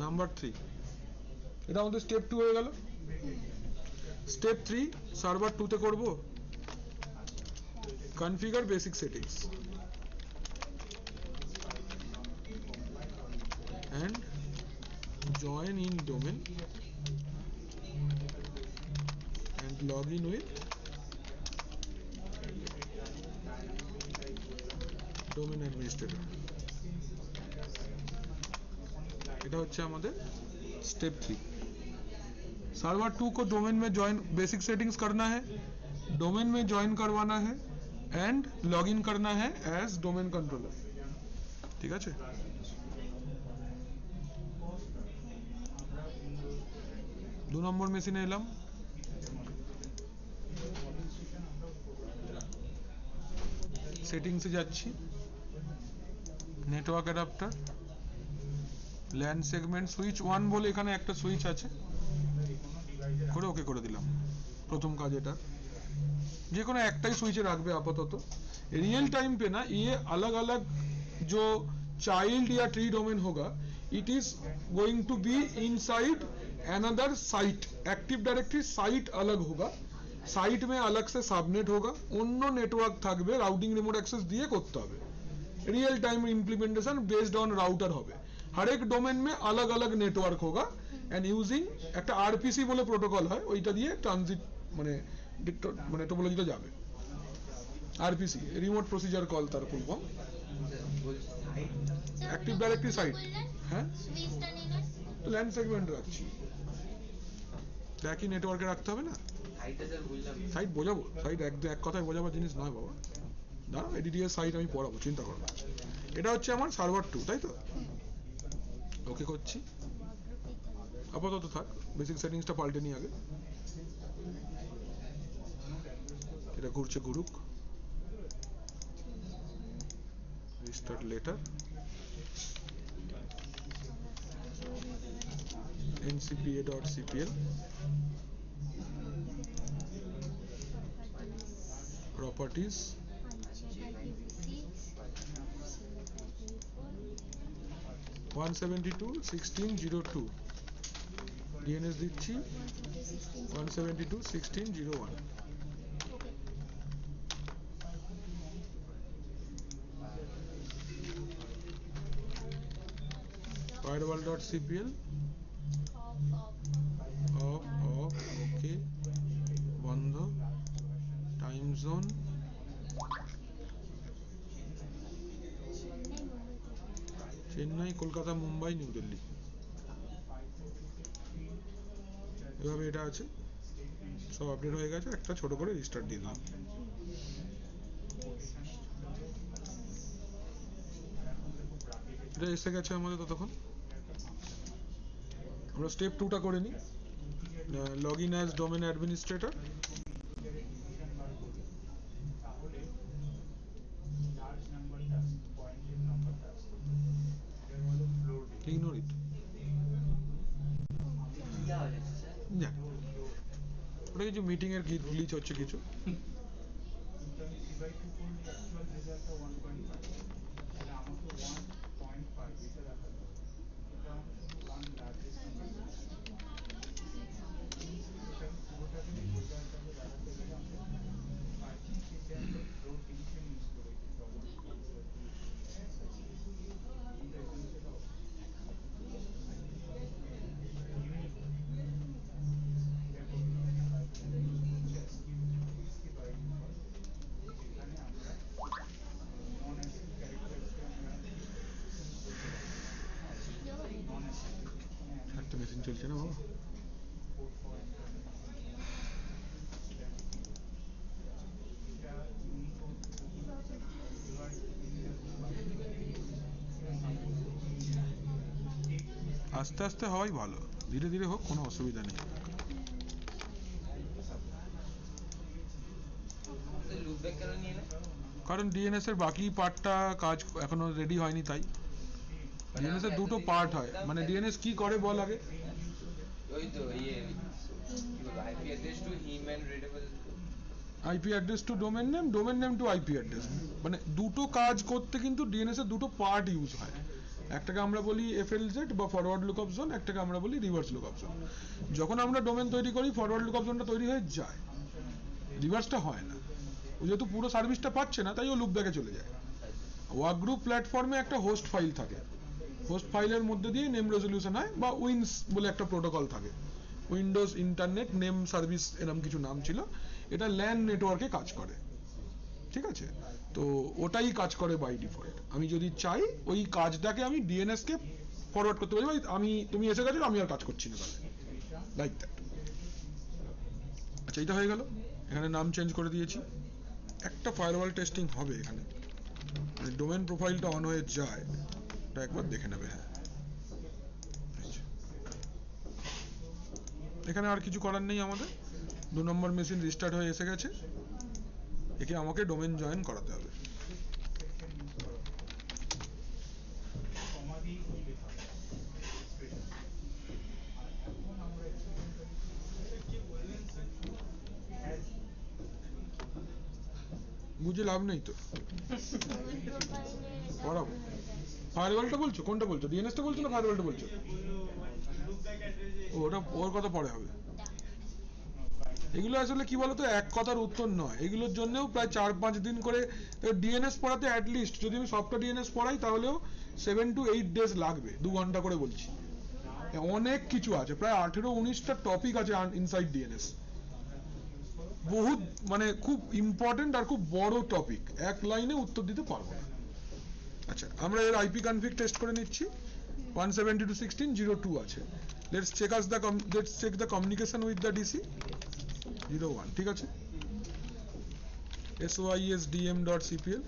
Number 3, এটা আমাদের স্টেপ 2 হয়ে গেল। স্টেপ 3 সার্ভার 2 তে করব, configure basic settings and join in domain and log in with domain administrator। এটা হচ্ছে আমাদের step 3। Server 2 को डोमेन में ज्वाइन, बेसिक सेटिंग्स करना है, डोमेन में ज्वाइन करवाना है एंड लॉगिन करना है एज डोमेन कंट्रोलर। ठीक है, 2 নম্বর মেশিনে এলাম, সেটিংসে যাচ্ছি, network adapter, LAN segment, switch 1 বলে এখানে একটা সুইচ আছে, করে ওকে করে দিলাম। প্রথম কাজ এটা, যে কোনো একটাই সুইচে রাখবে আপাতত। रियल टाइम पे ना ये अलग अलग जो चाइल्ड या ट्री डोमेन होगा, it is going to be inside another site. Active directory site अलग होगा, साइट में अलग से सबनेट होगा, অন্য নেটওয়ার্ক থাকবে, রাউটিং রিমোট অ্যাক্সেস দিয়ে করতে হবে। Real time implementation based on router होगा, हर एक डोमेन में अलग अलग नेटवर्क होगा एंड यूजिंग एक आरपीसी बोले प्रोटोकॉल है, ওইটা দিয়ে ট্রানজিট মানে টোপোলজিটা যাবে। आरपीसी रिमोट प्रोसीजर कॉल তার full form. Active directory site হ্যাঁ, সুইচটা নিলে তো ল্যান্ড সেগমেন্ট রাখছি, একই নেটওয়ার্কে রাখতে হবে না। সাইট বোঝাবো, সাইট এক কথায় বোঝাবার জিনিস নয় বাবা, দাঁড়াও এডিটিএস সাইট আমি পড়াবো, চিন্তা করো না। এটা হচ্ছে আমার সার্ভার 2, তাই তো? ওকে করছি, আপাতত থাক, বেসিক সেটিংসটা পাল্টে নিই আগে, এটা ঘুরছে ঘুরুক, restart letter, ncpa.cpl, properties, 172.16.02, DNS দিচ্ছি 172.16.01, firewall.cpl, off, okay, বন্ধ, time zone, Chennai, Kolkata, Mumbai, new Delhi, এভাবে এটা আছে, সব আপডেট হয়ে গেছে, একটা ছোট করে রিস্টার্ট দিয়ে দিলাম। এটা এসে গেছে আমাদের, ততক্ষণ আমরা স্টেপ 2টা করে নিই, log in as domain administrator, ignore it, জানি ওটা কিছু মিটিং এর গ্লিচ হচ্ছে কিছু, একটা মেশিন চলছে না বাবা, আস্তে আস্তে হওয়াই ভালো, ধীরে ধীরে হোক, কোনো অসুবিধা নেই। কারণ ডিএনএস এর বাকি পার্টটা কাজ এখনো রেডি হয়নি, তাই ডিএনএস এর দুটো পার্ট হয়, মানে ডিএনএস কি করে বল আগে। ওই তো IP address to human readable, IP address to domain name, domain name to IP address, মানে দুটো কাজ করতে কিন্তু ডিএনএস এর দুটো পার্ট ইউজ হয়, একটাকে আমরা বলি এফএলজেড বা ফরওয়ার্ড লুকআপ জোন, একটাকে আমরা বলি রিভার্স লুকআপ জোন। যখন আমরা ডোমেন তৈরি করি ফরওয়ার্ড লুকআপ জোনটা তৈরি হয়ে যায়, রিভার্সটা হয় না, ও যেহেতু পুরো সার্ভিসটা পাচ্ছে না তাই ও লুপব্যাকে চলে যায়। ওয়ার্কগ্রুপ প্ল্যাটফর্মে একটা হোস্ট ফাইল থাকে, হোস্ট ফাইলের মধ্যে দিয়ে নেম রেজলিউশন হয়, বা উইন্স বলে একটা প্রোটোকল থাকে, উইন্ডোজ ইন্টারনেট নেম সার্ভিস এরকম কিছু নাম ছিল, এটা ল্যান নেটওয়ার্কে কাজ করে, ঠিক আছে, তো ওটাই কাজ করে বাই ডিফল্ট। আমি যদি চাই ওই কাজটাকে আমি ডিএনএস কে ফরওয়ার্ড করতে পারি, আমি তুমি এসে গেছো আমি আর কাজ করছি না, তাহলে লাইক দ্যাট। আচ্ছা, এটা হয়ে গেল, এখানে নাম চেঞ্জ করে দিয়েছি, একটা ফায়ারওয়াল টেস্টিং হবে এখানে, ডোমেন প্রোফাইলটা অন হয়ে যায়, এটা একবার দেখে নেবে। হ্যাঁ, এখানে আর কিছু করার নেই আমাদের, 2 নম্বর মেশিন রিস্টার্ট হয়ে এসে গেছে, একে আমাকে ডোমেন জয়েন করাতে হবে। বুঝে লাভ নেই তো, পড়াবো। ফায়ারওয়ালটা বলছো, কোনটা বলছো, ডিএনএসটা বলছো না ফায়ারওয়ালটা বলছো? ওটা ওর কথা পরে হবে। এগুলো আসলে কি বলতো, এক কথার উত্তর নয়, এগুলোর জন্যও প্রায় 4-5 দিন করে ডিএনএস পড়াতে, অ্যাটলিস্ট যদি আমি সফটওয়্যার ডিএনএস পড়াই তাহলেও 7 to 8 ডেজ লাগবে, 2 ঘন্টা করে বলছি। অনেক কিছু আছে, প্রায় 18-19টা টপিক আছে ইনসাইড ডিএনএস, বহুত মানে খুব ইম্পর্টেন্ট আর খুব বড় টপিক, এক লাইনে উত্তর দিতে পারবো না। আচ্ছা, আমরা এর আইপি কনফিগ টেস্ট করে নিচ্ছি, 172.16.02 আছে। Let's check the communication with the DC 01, ঠিক আছে, sysdm.cpl,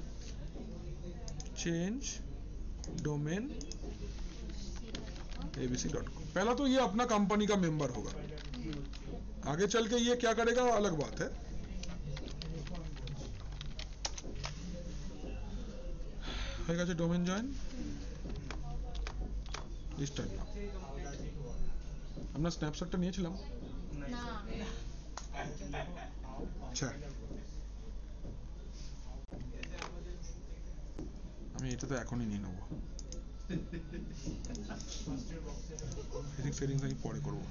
চেঞ্জ ডোমেন abc.com। पहला तो ये अपना कंपनी का मेंबर होगा, आगे चल के ये क्या करेगा अलग बात है। হয়ে গেছে ডোমেন জয়েন, স্টার্ট নাও। আমরা স্ন্যাপশটটা নিয়েছিলাম, না আচ্ছা আমি এটা তো এখনই নিয়ে নেবো, ফিজিক্স সেটিংস আমি পরে করব।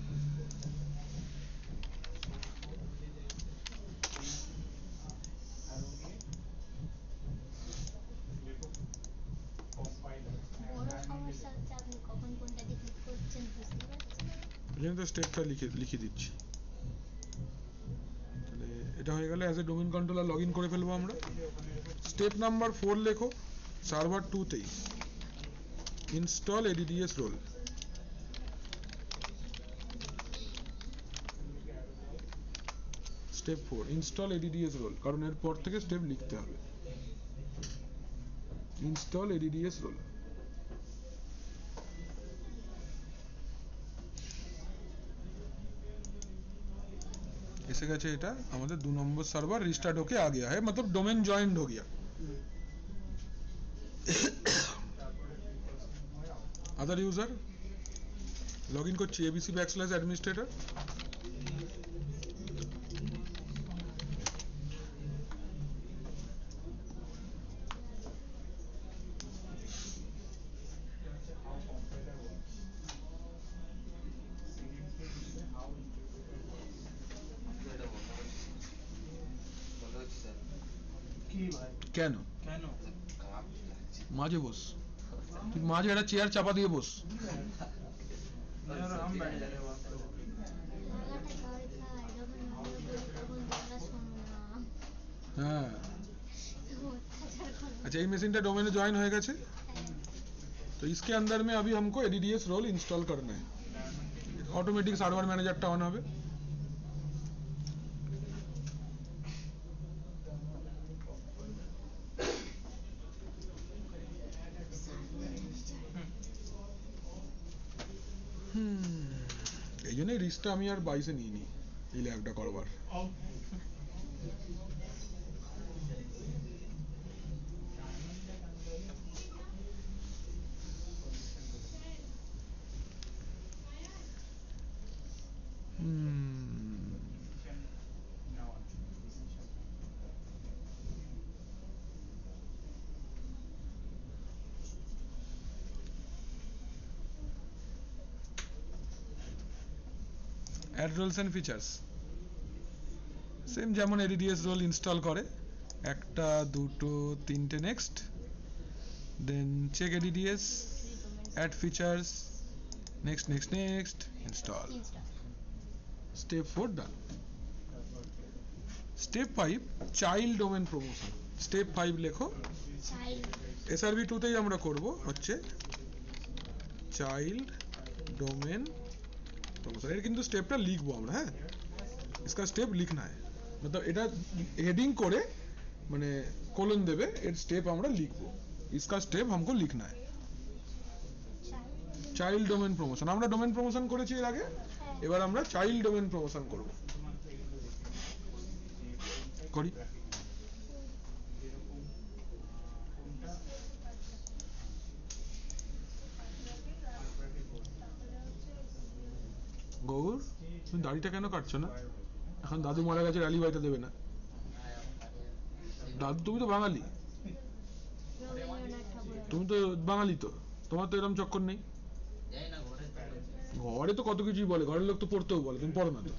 বড় সমস্যা হচ্ছে আপনি কখন কোনটাতে ক্লিক করছেন বুঝতে পারছেন না। এই জন্য তো স্টেপটা লিখে দিচ্ছি। তাহলে এটা হয়ে গেলে as a domain controller log in করে ফেলবো আমরা। স্টেপ নাম্বার 4 লেখো, সার্ভার 2 তেই install ADDS role. Step 4 install ADDS role, কারণ এর পর থেকে স্টেপ লিখতে হবে। Install ADDS role. ऐसे कैसे এটা আমাদের 2 নম্বর সার্ভার রিস্টাर्ट होके आ गया है, मतलब डोमेन जॉइंड हो गया। अदर यूजर लॉगिन করছি abc/administrator। কি ভাই কেন কেন মাঝে বস, তুই মাঝে একটা চেয়ার চাপা দিয়ে বস। मेरा हम बैठ जाएंगे वहाँ पे। লাগাটা দরকার, যখন ভালো বলি তখন তোমরা শোনো না। হ্যাঁ অত্যাচার করো। अच्छा ये मशीन डोमेन ज्वाइन हो गए, तो इसके अंदर में अभी हमको ADDS रोल इंस्टॉल करना है। ऑटोमेटिक सर्वर मैनेजर टा ऑन হবে। এই জন্যই রিস্কটা আমি আর 22 এ নিইনি এই ল্যাবটা করবার। Add roles and features same যেমন ADDS রোল ইনস্টল করে, একটা দুটো তিনটে next, then check ADDS, add features, next next next, install. Step 4 done. Step 5 child domain promotion. Step 5 লেখো, চাইল্ড SRV 2 তেই আমরা করব হচ্ছে चाइल्ड डोमेन प्रमोशन। এর কিন্তু স্টেপটা লিখবো আমরা, হ্যাঁ इसका स्टेप लिखना है, मतलब এটা হেডিং করে মানে কোলন দেবে, এর স্টেপ আমরা লিখবো, इसका स्टेप हमको लिखना है। চাইল্ড ডোমেন প্রমোশন আমরা ডোমেন প্রমোশন করেছি এর আগে, এবার আমরা চাইল্ড ডোমেন প্রমোশন করব। করি গৌর, তুমি দাড়িটা কেন কাটছো না? এখন দাদু মারা গেছে, র্যালি বাইতে দেবে না। দাদু তুমি তো বাঙালি, রবীন্দ্রনাথ ঠাকুর। তুমি তো বাঙালি, তো তোমার তো এরকম চক্কর নেই। ঘরে তো কত কিছুই বলে, ঘরের লোক তো পড়তেও বলে, তুমি পড়ো না তো।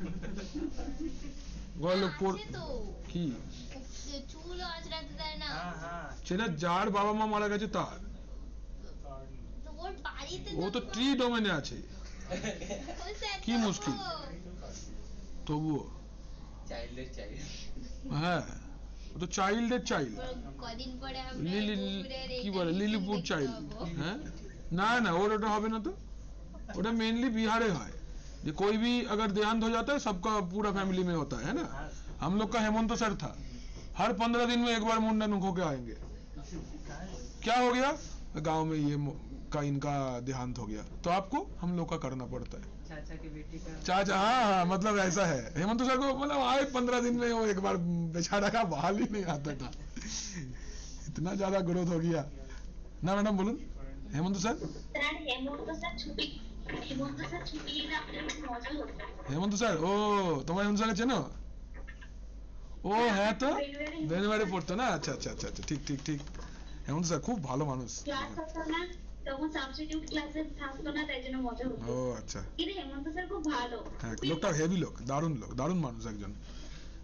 ঘরের লোক পড় আছে তো, কি চুল আঁচড়াতে দেয় না। हाँ हाँ সেটা যার বাবা মা মারা গেছে তার, তো ওর বাড়িতে ও তো ট্রি ডোমেনে আছে কি মুশকিল? তবুও চাইল্ডের চাইল্ড হ্যাঁ, ও তো চাইল্ডের চাইল্ড। কদিন পরে আমরা লিলি কুকুরের কি এইটা বলে দেখতে লিলিপুর চাইল্ড। পাবো। হ্যাঁ না না, ওর ওটা হবে না তো, ওটা मेनली बिहारे है, ये कोई भी अगर देहांत हो जाता है सबका पूरा फैमिली में होता है ना। हम लोग का हेमंत सर था, हर 15 दिन में एक बार मुंडन होके आएंगे। क्या हो गया गांव में, ये का इनका देहांत हो गया, तो आपको हम लोग का करना पड़ता है। चाचा की बेटी का चाचा, हाँ, मतलब ऐसा है। हेमंत सर को मतलब आए 15 दिन में वो एक बार बेचारा का बहाल ही नहीं आता था, इतना ज्यादा ग्रोथ हो गया ना। मैडम बोलून हेमंत सर। হেমন্ত স্যার, ও তোমার হেমন্ত স্যারকে চেনো? ও হ্যাঁ, তো বেনবাড়ি পড়তো না? আচ্ছা আচ্ছা আচ্ছা আচ্ছা, ঠিক ঠিক ঠিক। হেমন্ত স্যার খুব ভালো মানুষ। তখন সাবস্টিটিউট ক্লাসে থাকতো না, তাই জন্য মজা হতো। ও আচ্ছা। কিন্তু হেমন্ত স্যার খুব ভালো। হ্যাঁ, লোকটা হেভি লোক, দারুণ লোক, দারুণ মানুষ একজন।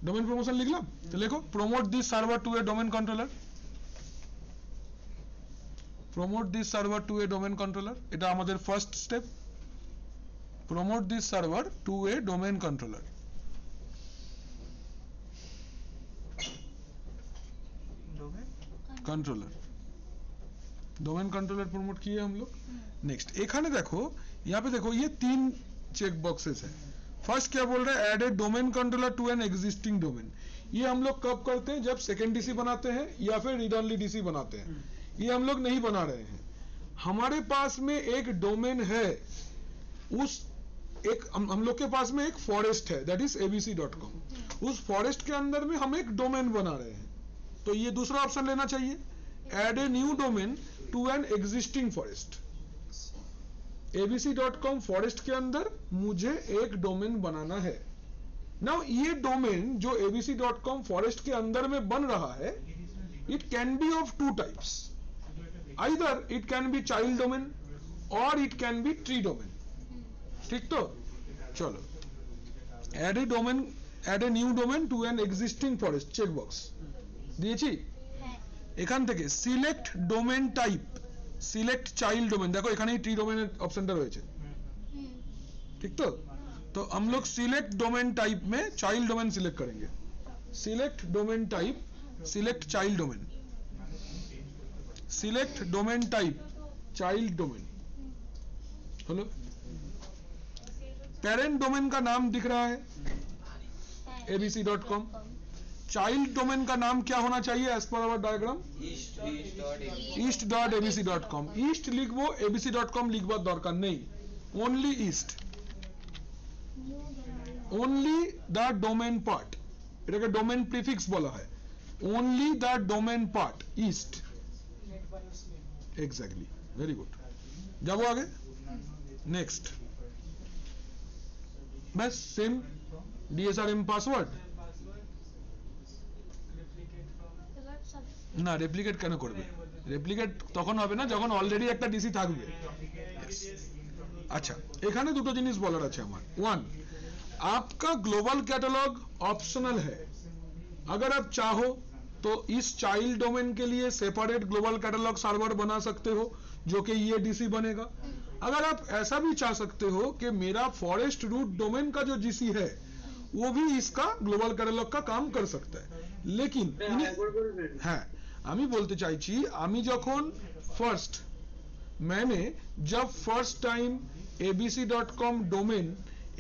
ডোমেন প্রমোশন লিখলাম, তো লেখো promote this server to a domain controller. Promote this server to a domain controller, এটা আমাদের first step. Promote this server to a domain controller. Controller, domain controller promote किए हम लोग। नेक्स्ट एखाने देखो, यहाँ पे देखो ये 3 चेक बॉक्सेस है। फर्स्ट क्या बोल रहा है? Add a domain controller to an existing domain. ये हम लोग कब करते हैं? जब सेकेंड डीसी बनाते हैं या फिर रीड ओनली डीसी बनाते हैं। ये हम लोग नहीं बना रहे हैं। हमारे पास में एक डोमेन है, उस एक हम लोग के पास में एक फॉरेस्ट है, दैट इज abc.com। उस फॉरेस्ट के अंदर में हम एक डोमेन बना रहे हैं, तो ये दूसरा ऑप्शन लेना चाहिए, add a new domain to an existing forest. abc.com forest के अंदर मुझे एक डोमेन बनाना है। नाउ ये डोमेन जो abc.com फॉरेस्ट के अंदर में बन रहा है, it can be of 2 types. Either it can be child domain और it can be tree domain. ठीक, तो चलो add a domain, add a new domain to an existing forest, check box দিয়েছি। এখান থেকে select domain type, select child domain, দেখো এখানেই tree ডোমেনের অপশনটা রয়েছে। ठीक, तो हम लोग सिलेक्ट डोमेन टाइप में चाइल्ड डोमेन सिलेक्ट करेंगे। Select domain type, select child domain, select domain type child domain. Hello, parent domain का नाम दिख रहा है abc.com। चाइल्ड डोमेन का नाम क्या होना चाहिए एज पर आवर डायग्राम? east.abc.com। ईस्ट लिखबो, abc.com लिखবার দরকার নেই, only east, only the domain part, এটাকে ডোমেন প্রিফিক্স বলা হয়। Only the domain part east, exactly, very good. যাবো আগে, नेक्स्ट, बस सेम DSRM পাসওয়ার্ড না, রেপ্লিকেট কেন করবে? রেপ্লিকেট তখন হবে না যখন অলরেডি একটা ডিসি থাকবে। अच्छा, এখানে দুটো জিনিস বলার আছে আমার। 1, आपका ग्लोबल कैटलॉग ऑप्शनल है। अगर आप चाहो तो इस चाइल्ड डोमेन के लिए सेपरेट ग्लोबल कैटलॉग सर्वर बना सकते हो, जो कि ये डीसी बनेगा। अगर आप ऐसा भी चाह सकते हो कि मेरा फॉरेस्ट रूट डोमेन का जो जीसी है वो भी इसका ग्लोबल कैटलॉग का काम कर सकता है। लेकिन হ্যাঁ, আমি বলতে চাইছি, আমি যখন ফার্স্ট, मैंने जब first time abc.com domain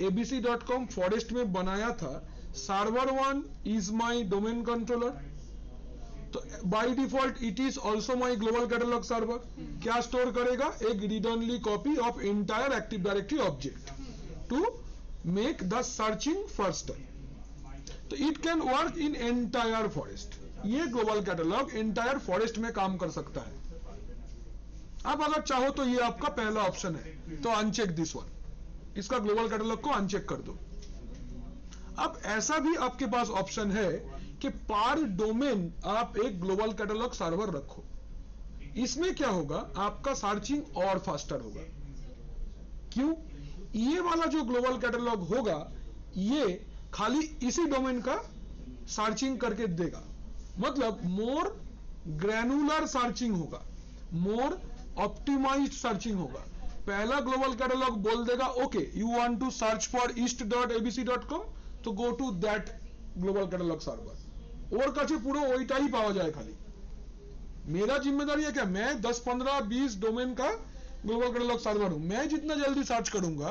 abc.com forest में बनाया था, server 1 is my domain controller, तो by default it is also my global catalog server. क्या स्टोर करेगा? एक read only copy of entire active directory object to make the searching first time. तो it can work in entire forest. ये global catalog entire forest में काम कर सकता है। अब अगर चाहो तो ये आपका पहला ऑप्शन है, तो अनचेक दिस वन, इसका ग्लोबल कैटलॉग को अनचेक कर दो। अब ऐसा भी आपके पास ऑप्शन है कि पर डोमेन आप एक ग्लोबल कैटलॉग सर्वर रखो। इसमें क्या होगा? आपका सर्चिंग और फास्टर होगा। क्यों? ये वाला जो ग्लोबल कैटलॉग होगा, ये खाली इसी डोमेन का सर्चिंग करके देगा, मतलब मोर ग्रैनुलर सर्चिंग होगा, मोर ऑप्टिमाइज्ड सर्चिंग होगा। पहला ग्लोबल कैटलॉग बोल देगा okay you want to search for east.abc.com, तो go to that global catalog server. और কাছে পুরো ওইটাই পাওয়া যায় খালি। मेरा जिम्मेदारी है क्या? मैं 10, 15, 20 डोमेन का ग्लोबल कैटलॉग सर्वर हूं। मैं जितना जल्दी सर्च करूंगा,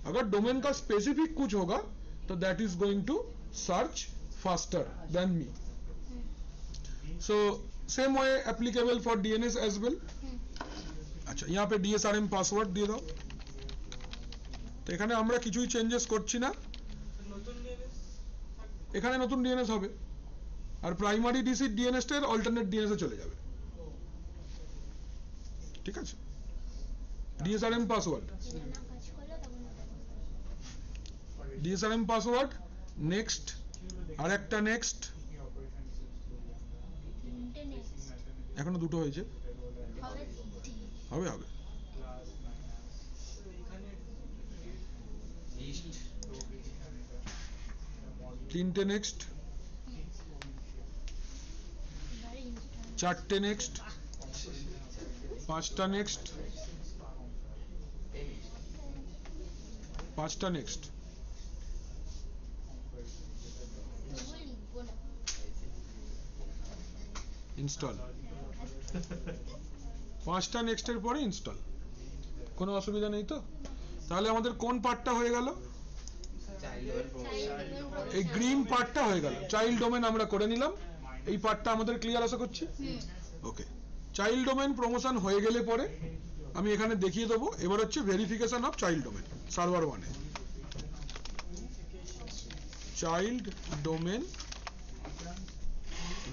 अगर डोमेन का स्पेसिफिक कुछ होगा तो that is going to search faster than me. So same way applicable for DNS as well. আচ্ছা यहाँ पे DSRM পাসওয়ার্ড দিয়ে দাও। তো এখানে আমরা কিছুই চেঞ্জেস করছি না, এখানে নতুন ডিএনএস হবে আর প্রাইমারি ডিসি ডিএনএস এর অল্টারনেট ডিএনএস এ চলে যাবে। ঠিক আছে, DSRM password, DSRM password next, আর একটা নেক্সট, এখনো দুটো হয়েছে, হবে হবে তিনটে নেক্সট, চারটে নেক্সট, পাঁচটা নেক্সট, পাঁচটা নেক্সট, ইনস্টল, পাঁচটা নেক্সটের পরে ইনস্টল। কোনো অসুবিধা নেই তো? তাহলে আমাদের কোন পার্টটা হয়ে গেল? এই গ্রিন পার্টটা হয়ে গেল। চাইল্ড ডোমেন আমরা করে নিলাম, এই পার্টটা আমাদের ক্লিয়ার আশা করছি। ওকে, চাইল্ড ডোমেন প্রমোশন হয়ে গেলে পরে আমি এখানে দেখিয়ে দেবো। এবার হচ্ছে verification of child domain server 1 A. Child domain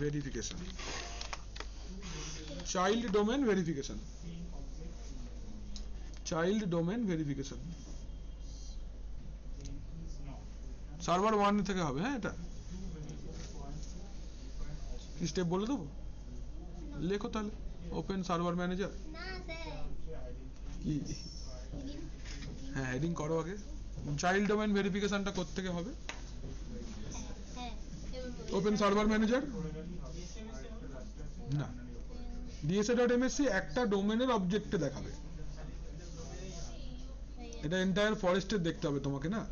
verification, child domain verification, child domain verification server 1 থেকে হবে। হ্যাঁ, এটা কি স্টেপ বলে দেবো? লেখো তাহলে, ওপেন সার্ভার ম্যানেজার। হ্যাঁ, হেডিং করো আগে। চাইল্ড ডোমেন ভেরিফিকেশনটা কোত্থেকে হবে? ওপেন সার্ভার ম্যানেজার না, DSA.MSC একটা ডোমেনের অবজেক্টে দেখাবে। এটা এন্টায়ার ফরেস্টের দেখতে হবে তোমাকে না,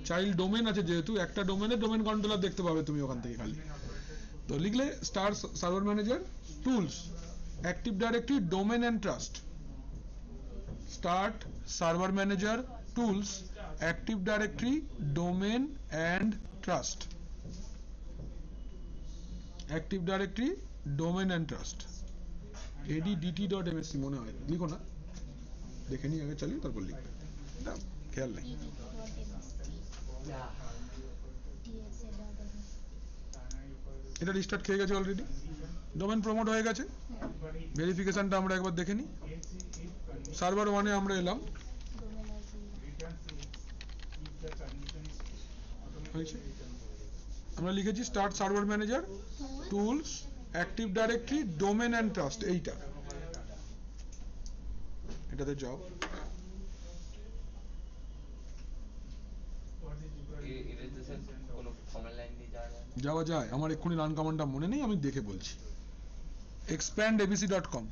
চাইল্ড ডোমেন আছে যেহেতু, একটা ডোমেনের ডোমেন কন্ট্রোলার দেখতে পাবে তুমি ওখান থেকে খালি। তো লিখলে star server manager, tools, active directory, domain and trust. Start server manager, tools, active directory, domain and trust, active directory, domain and trust. ADDT.MSC মনে হয়, লিখো না, দেখে নি আগে, চালিয়ে তারপর লিখবে, এটা খেয়াল নেই। এটা রিস্টার্ট খেয়ে গেছে অলরেডি, ডোমেন প্রমোট হয়ে গেছে। ভেরিফিকেশনটা আমরা একবার দেখে নিই। সার্ভার 1 এ আমরা এলাম, হয়েছে, আমরা লিখেছি start server manager, tools, active directory, domain and trust. এইটা, এটাতে যাও। যাওয়া যায়, আমার এক্ষুনি রান কমান্ডটা মনে নেই, আমি দেখে বলছি। expandabc.com,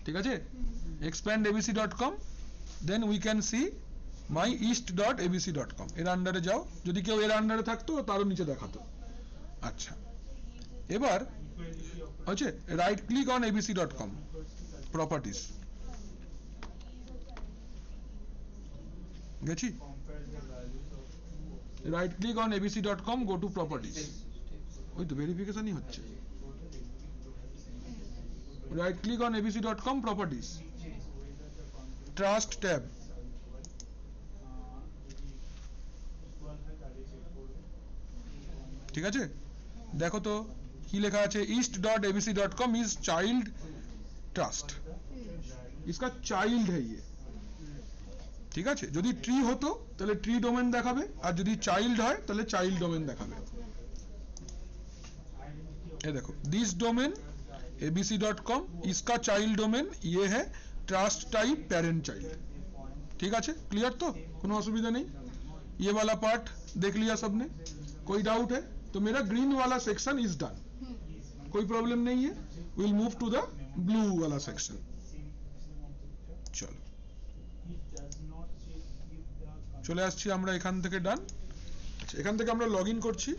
ঠিক আছে, expandabc.com, then we can see myeast.abc.com, এর আন্ডারে যাও। যদি কেউ এর আন্ডারে থাকতো তারও নিচে দেখাতো। আচ্ছা, এবার হচ্ছে right click on abc.com, properties, গেছি, right click on abc.com, go to properties. ওই তো ভেরিফিকেশনই হচ্ছে। Right click on abc.com, properties, trust tab, ঠিক আছে। দেখো তো কি লেখা আছে, east.abc.com is child trust, इसका चाइल्ड है ये, ঠিক আছে। যদি ট্রি হতো তাহলে ট্রি ডোমেন দেখাবে, আর যদি চাইল্ড হয় তাহলে চাইল্ড ডোমেন দেখাবে। ये देखो, दिस डोमेन abc.com, इसका चाइल्ड डोमेन ये है, ट्रस्ट टाइप पेरेंट चाइल्ड, ठीक है। क्लियर तो, कोनो असुविधा नहीं। ये वाला पार्ट देख लिया सबने, कोई डाउट है? तो मेरा ग्रीन वाला सेक्शन इज डन, कोई प्रॉब्लम नहीं है। Will move to the blue वाला सेक्शन। चलो চলে আসছি আমরা এখান থেকে, ডান। আচ্ছা, এখান থেকে আমরা লগ ইন করছি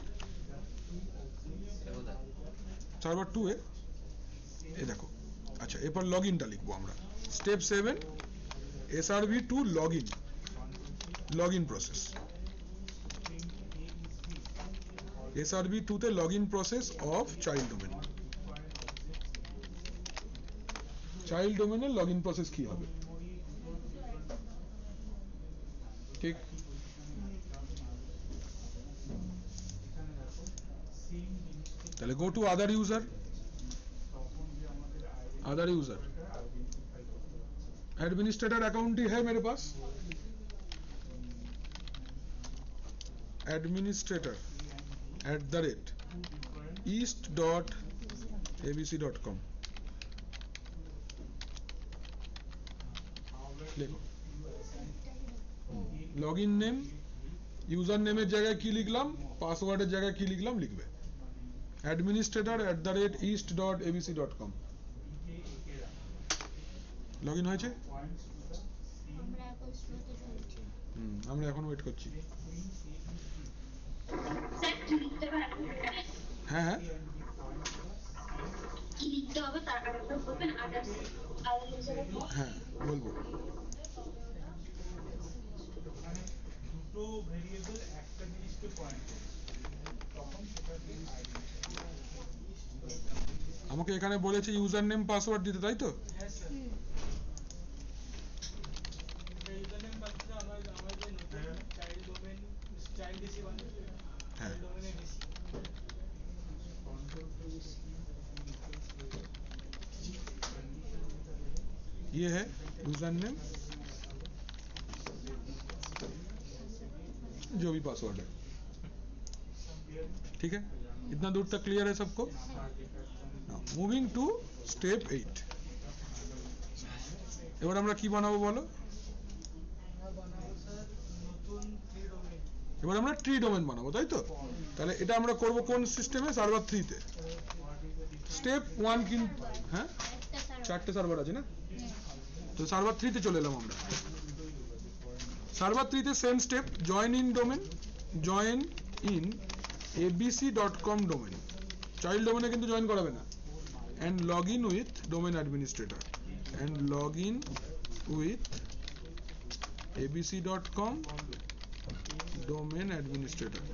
সার্ভার 2 এ, এই দেখো। আচ্ছা, এরপর লগ ইনটা লিখবো আমরা। Step 7, SRV2 log in, log in process. SRV2 তে log in process of child domain. Child ডোমেনের লগইন প্রসেস কি হবে, ঠিক? তাহলে go to other user, other user administrator account ही है मेरे पास, administrator@east.abc.com लिखो। लॉगिन नेम, यूजर नेमेर জায়গায় কি লিখলাম, পাসওয়ার্ডের জায়গায় কি লিখলাম লিখবে, administrator@east.abc.com। লগ ইন হয়েছে? আমরা এখন ওয়েট করছি। হ্যাঁ হ্যাঁ হ্যাঁ বলবো। দুটো ভেরিয়েবল একটা জিনিসকে পয়েন্ট করে, তখন সেটা আমাকে এখানে বলেছে ইউজার নেম পাসওয়ার্ড দিতে, তাই তো? হ্যাঁ স্যার, ইউজার নেম পাসওয়ার্ড আমার যে নতুন চাইল্ড ডোমেন চাইল্ড ডিসি বানাচ্ছি, চাইল্ড ডোমেনে ডিসি ये है यूजर नेम, जो भी पासवर्ड है, ठीक है? इतना दूर तक क्लियर है सबको? Moving to step 8। এবার আমরা কি বানাবো বলো? এবার আমরা ট্রি ডোমেন বানাবো, তাই তো? তাহলে এটা আমরা করব কোন সিস্টেমে? সার্ভার 3 তে। স্টেপ 1 কিন্তু হ্যাঁ 4টে সার্ভার আছে না, তো সার্ভার 3 তে চলে এলাম আমরা। সার্ভার 3 তে same step, join in domain, join in abc.com domain, child ডোমেনে কিন্তু জয়েন করাবে না, and login with domain administrator, and login with abc.com domain administrator,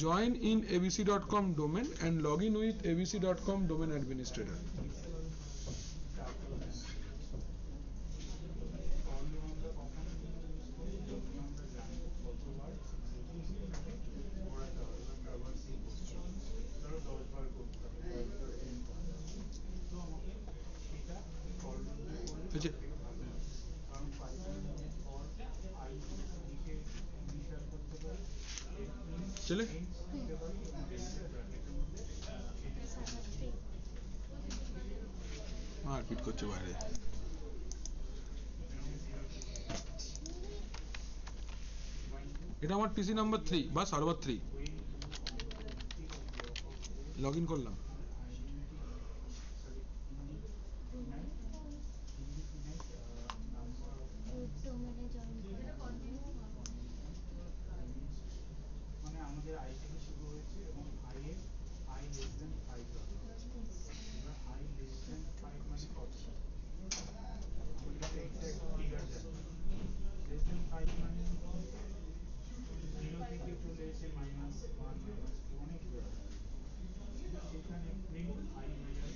join in abc.com domain and login with abc.com domain administrator। चले मारपीट করছে বাইরে। এটা আমার পিসি নাম্বার 3 বা সার্ভার 3, লগইন করলাম। মানে আমাদের আই থেকে শুরু হয়েছে এবং আই এর আই লেস দেন 5 এবার আই লেস দেন 5 মানে কত, আমাদের এক্সাক্ট ফিগার জানি, লেস দেন 5 মানে 0 থেকে চলে এসে -1 -2 অনেক দূর, সেখানে প্রিন্ট আই মেজার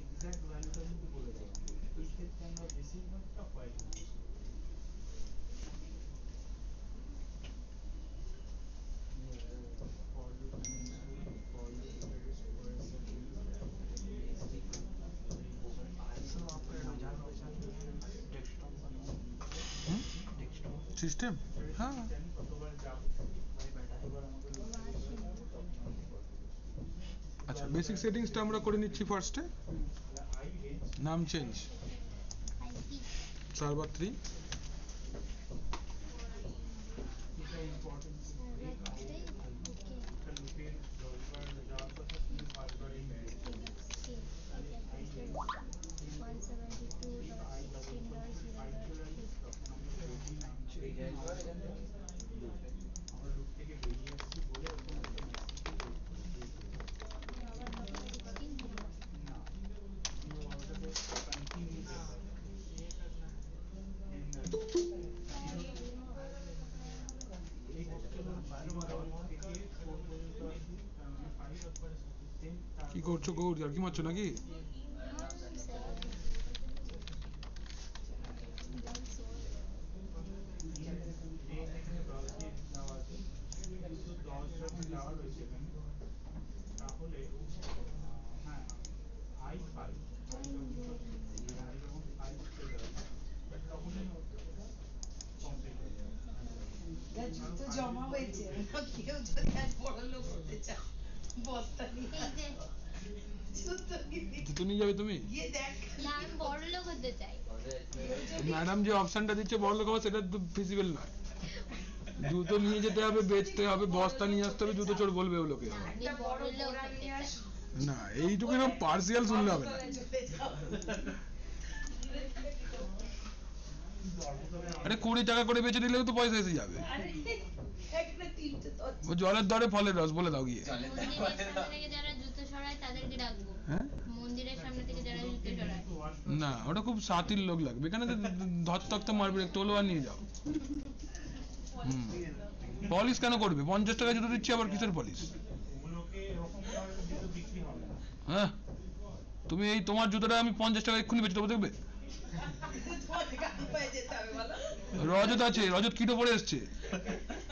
এক্সাক্ট ভ্যালুটা কিন্তু বলে দেয়, এই ক্ষেত্রে আমরা বেশিরভাগটা হয় সিস্টেম। হ্যাঁ আচ্ছা, বেসিক সেটিংসটা আমরা করে নিচ্ছি ফার্স্টে। নাম চেঞ্জ, সার্ভার 3, কি করছো গৌর, আর কি মারছো নাকি? তাহলে হ্যাঁ I5 যখন 5 চলে আসে তখনই কমপ্লিট হয়ে যাবে। জুতো জমা হয়েছে কেউ যদি আজ বড় লোক হতে চায় বস্তা নিয়ে এই যে জুতো নিয়ে জুতো নিয়ে যাবে তুমি? গিয়ে দেখ না, আমি বড় লোক হতে চাই। ম্যাডাম যে অপশনটা দিচ্ছে বড় লোক হবে, সেটা তো ফিজিবল নয়। জুতো নিয়ে যেতে হবে, বেচতে হবে, বস্তা নিয়ে আসতে হবে, জুতো চোর বলবে ওগুলোকে। না, আমি বড় লোক হতে চাই। না, এইটুকু এরকম পার্সিয়াল শুনলে হবে না। আরে 20 টাকা করে বেচে দিলেও তো পয়সা এসে যাবে। ও জলের দরে ফলের রস বলে দাও গিয়ে। মন্দিরের সামনে থেকে যারা জুতো সরায় তাদেরকে ডাকবো। হ্যাঁ? মন্দিরের সামনে থেকে যারা জুতো সরায়। না, ওটা খুব সাতির লোক লাগবে। এখানে তো ধর তক্তা মারবে, তলোয়ার নিয়ে যাও। পলিশ কেন করবে? 50 টাকা জুতো দিচ্ছি, আবার কিসের পলিশ? ওগুলোকে এরকম ভাবে জুতো বিক্রি হবে না। হ্যাঁ, তুমি এই তোমার জুতোটা আমি 50 টাকা এক্ষুনি বেচে দেবো, দেখবে? রজত আছে, রজত কিটো পরে এসছে,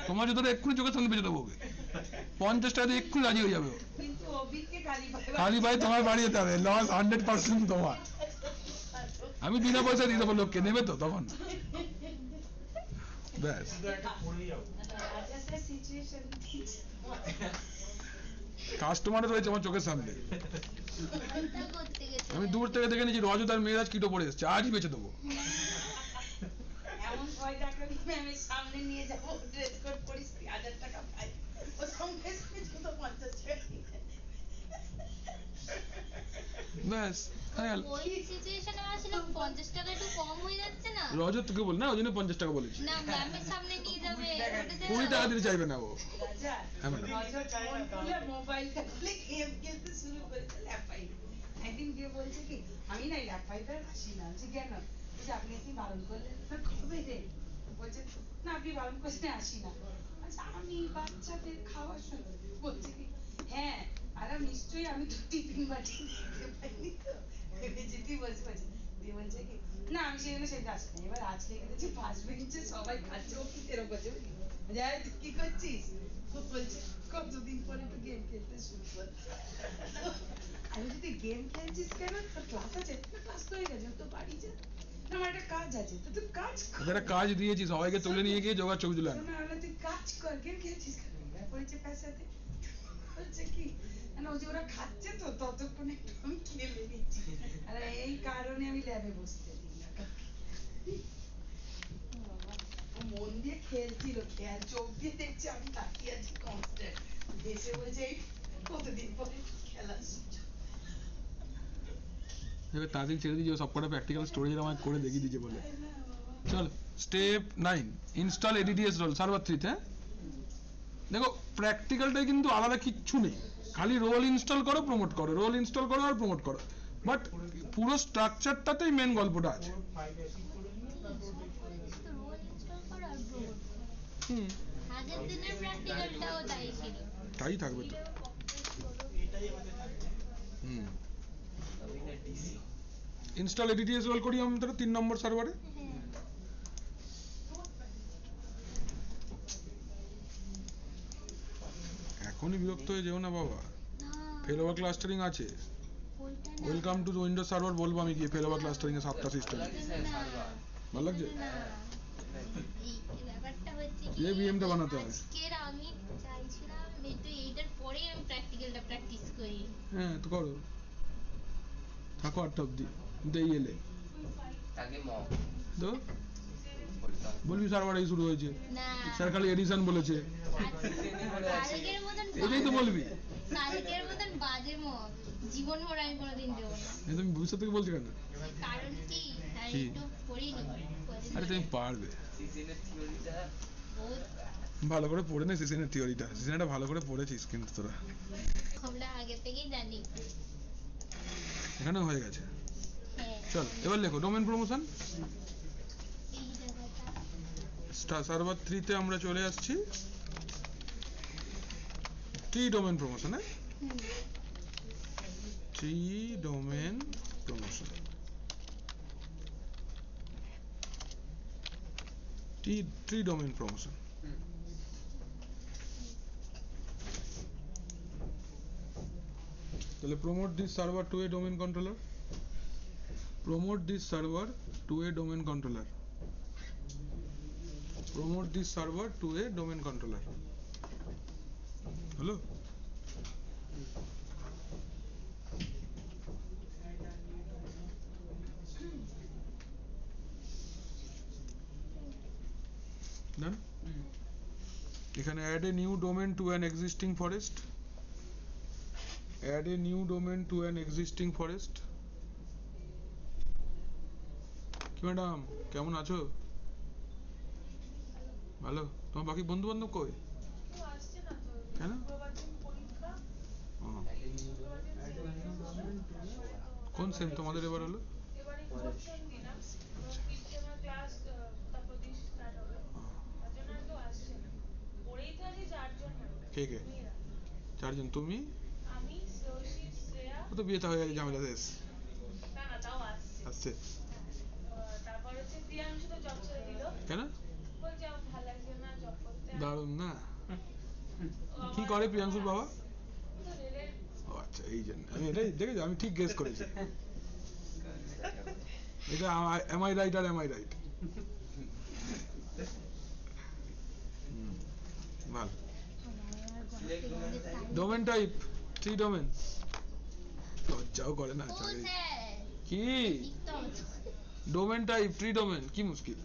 তোমার জুতোটা এক্ষুনি চোখের সামনে বেচে দেবো ওকে। 50 টাকা দিয়ে এক্ষুনি রাজি হয়ে যাবে ও। কিন্তু অভিককে খালি ভাই তোমার বাড়ি যেতে হবে, লস 100% তোমার। আমি বিনা পয়সা দিয়ে দেবো লোককে, নেবে তো তখন? ব্যাস, শুধু একটা পরেই যাবো। সিচুয়েশন কাস্টমারও রয়েছে আমার চোখের সামনে। ওটা করতে গেছে। আমি দূর থেকে দেখে নিয়েছি রজত আর মেয়েরাজ কিটো পরে এসছে, আজই বেচে দেবো। এমন ভয় দেখাবি ম্যামের সামনে নিয়ে যাবো, ড্রেস কোড পরিস 1000 টাকা পাই, ও সঙ্গে সঙ্গে জুতো 50 টাকা ব্যাস, হয়ে গেল। ওই সিচুয়েশনে আসলে 50 টাকা একটু কম হয়ে যাচ্ছে না? রজত তোকে বল না, ওই জন্য 50 টাকা বলেছি। না, ম্যামের সামনে নিয়ে যাবে, ওটাতে 20 টাকা দিতে চাইবে না ও। রাজা হ্যাঁ, ম্যাডাম। নজর ফোন খুলে মোবাইলটা খুলে গেম খেলতে শুরু করেছে ল্যাপাই। একদিন গিয়ে বলছে কি, আমি না ল্যাপাইটা আসি না। বলছি কেন? বলছে আপনি কি বারণ করলেন? না, কবে রে? বলছে না, আপনি বারণ করলে আসি না। আচ্ছা, আমি বাচ্চাদের খাওয়ার সময় বলছে কি, হ্যাঁ আর নিশ্চয়ই আমি তো টিফিন বাটি দিতে পারিনি তো, ভেবে যেতেই বসে বলছে। দিয়ে বলছে কি, না আমি সেজন্য সেটা আসি না। এবার আজকে গেছে ফার্স্ট বেঞ্চে সবাই খাচ্ছে, ও কি এরকম করছে, যাই তুই কি করছিস? ও বলছে কতদিন পরে তো গেম খেলতে শুরু করছি। আমি যদি গেম খেলছিস কেন, তোর ক্লাস আছে? না, ক্লাস তো হয়ে গেছে, তো বাড়ি যা। না, আমার একটা কাজ আছে। তো তুই কাজ কর। ওদের একটা কাজ দিয়েছি, সবাইকে তুলে নিয়ে গিয়ে জোগাড় ছবি তুলে আন। না, না, তুই কাজ কর, গেম খেলছিস কেন? এবার পড়েছে পেশাতে। বলছে কি, না ওই যে ওরা খাচ্ছে তো ততক্ষণে একটু আমি খেলে নিচ্ছি। আর এই কারণে আমি ল্যাবে বসতে দিই না কাউকে। বাবা, ও মন দিয়ে খেলছিল, খেয়াল চোখ দিয়ে দেখছে আমি তাকিয়ে আছি কনস্ট্যান্ট। এসে বলছে এই কতদিন পরে খেলা শিখছো। এবার তাড়াতাড়ি ছেড়ে দিয়েছে, সব কটা প্র্যাকটিক্যাল স্টোরেজ আমায় করে দেখিয়ে দিয়েছে বলে। চল, স্টেপ 9, ইনস্টল এডিটিএস রোল সার্ভার 3 তে। দেখো, প্র্যাকটিক্যালটাই কিন্তু আলাদা কিচ্ছু নেই, খালি রোল ইনস্টল করো, প্রমোট করো, রোল ইনস্টল করো আর প্রমোট করো। বাট পুরো স্ট্রাকচারটাতেই মেন গল্পটা আছে। 5 অ্যাচিভ করে নিয়ে তারপর তো রোল ইনস্টল করো আর প্রমোট করো। আগের দিনের প্র্যাকটিক্যালটাও তাই ছিল। তাই থাকবে তো। ইনস্টল এডিটিএস রোল করি আমরা 3 নম্বর সার্ভারে। হ্যাঁ, এখনই বিরক্ত হয়ে যেও না বাবা, না, ফেলোভার ক্লাস্টারিং আছে। ওইটা না। ওয়েলকাম টু উইন্ডোজ সার্ভার বলবো আমি গিয়ে, ফেলোভার ক্লাস্টারিং এর 7টা সিস্টেম। ভালো লাগছে? না, এই ব্যাপারটা হচ্ছে কি, যে VM টা বানাতে হবে। আজকের আমি চাইছিলাম একটু এইটার পরেই আমি প্র্যাকটিক্যালটা প্র্যাকটিস করি। হ্যাঁ, তো করো, থাকো 8টা অব্দি, দেই এলে তাকে মক তো বলতাম। বলবি সার্ভারই শুরু হয়েছে, না, স্যার খালি এডিশন বলেছে, কালকের মতন এটাই তো বলবি। কালকের মতন বাজে মগ জীবন ভর আমি কোনোদিন দেবো না। এই তুমি ভবিষ্যৎ থেকে বলছো কেন? কারণ কি, আমি কি? একটু পড়িনি। আরে তুমি পারবে, সিজনের থিওরিটা বহুত ভালো করে পড়ে নে সিজনের থিওরিটা, সিজনটা ভালো করে পড়েছিস কিন্তু তোরা, আমরা আগে থেকেই জানি। এখানেও হয়ে গেছে। হ্যাঁ, চল এবার লেখো ডোমেন প্রমোশন। এই জায়গাটা সার্ভার 3 তে আমরা চলে আসছি। কি ডোমেন প্রমোশন? হুম, tree domain promotion. Tree domain promotion. তাহলে promote this server to a domain controller. Promote this server to a domain controller. Promote this server to a domain controller. Hello? Done? এখানে add a new domain to an existing forest. Add a new domain to an existing forest. কি madam কেমন আছো? ভালো। তোমার বাকি বন্ধু বান্ধব কই? কেন? কোন সেম তোমাদের এবার হলো? কে কে? চারজন। তুমি? ও তো বিয়েটা হয়ে গেছে, ঝামেলা শেষ। আসছে। কেন? দারুণ না? কি করে প্রিয়াংশুর বাবা? ও আচ্ছা এই জন্য আমি এটাই দেখেছি, আমি ঠিক গেস করেছি। এটা am I right আর am I right? ভালো। Domain type tree domain. লজ্জাও করে না চাকরি। কি ডোমেন টাইপ ট্রি ডোমেন কি মুশকিল?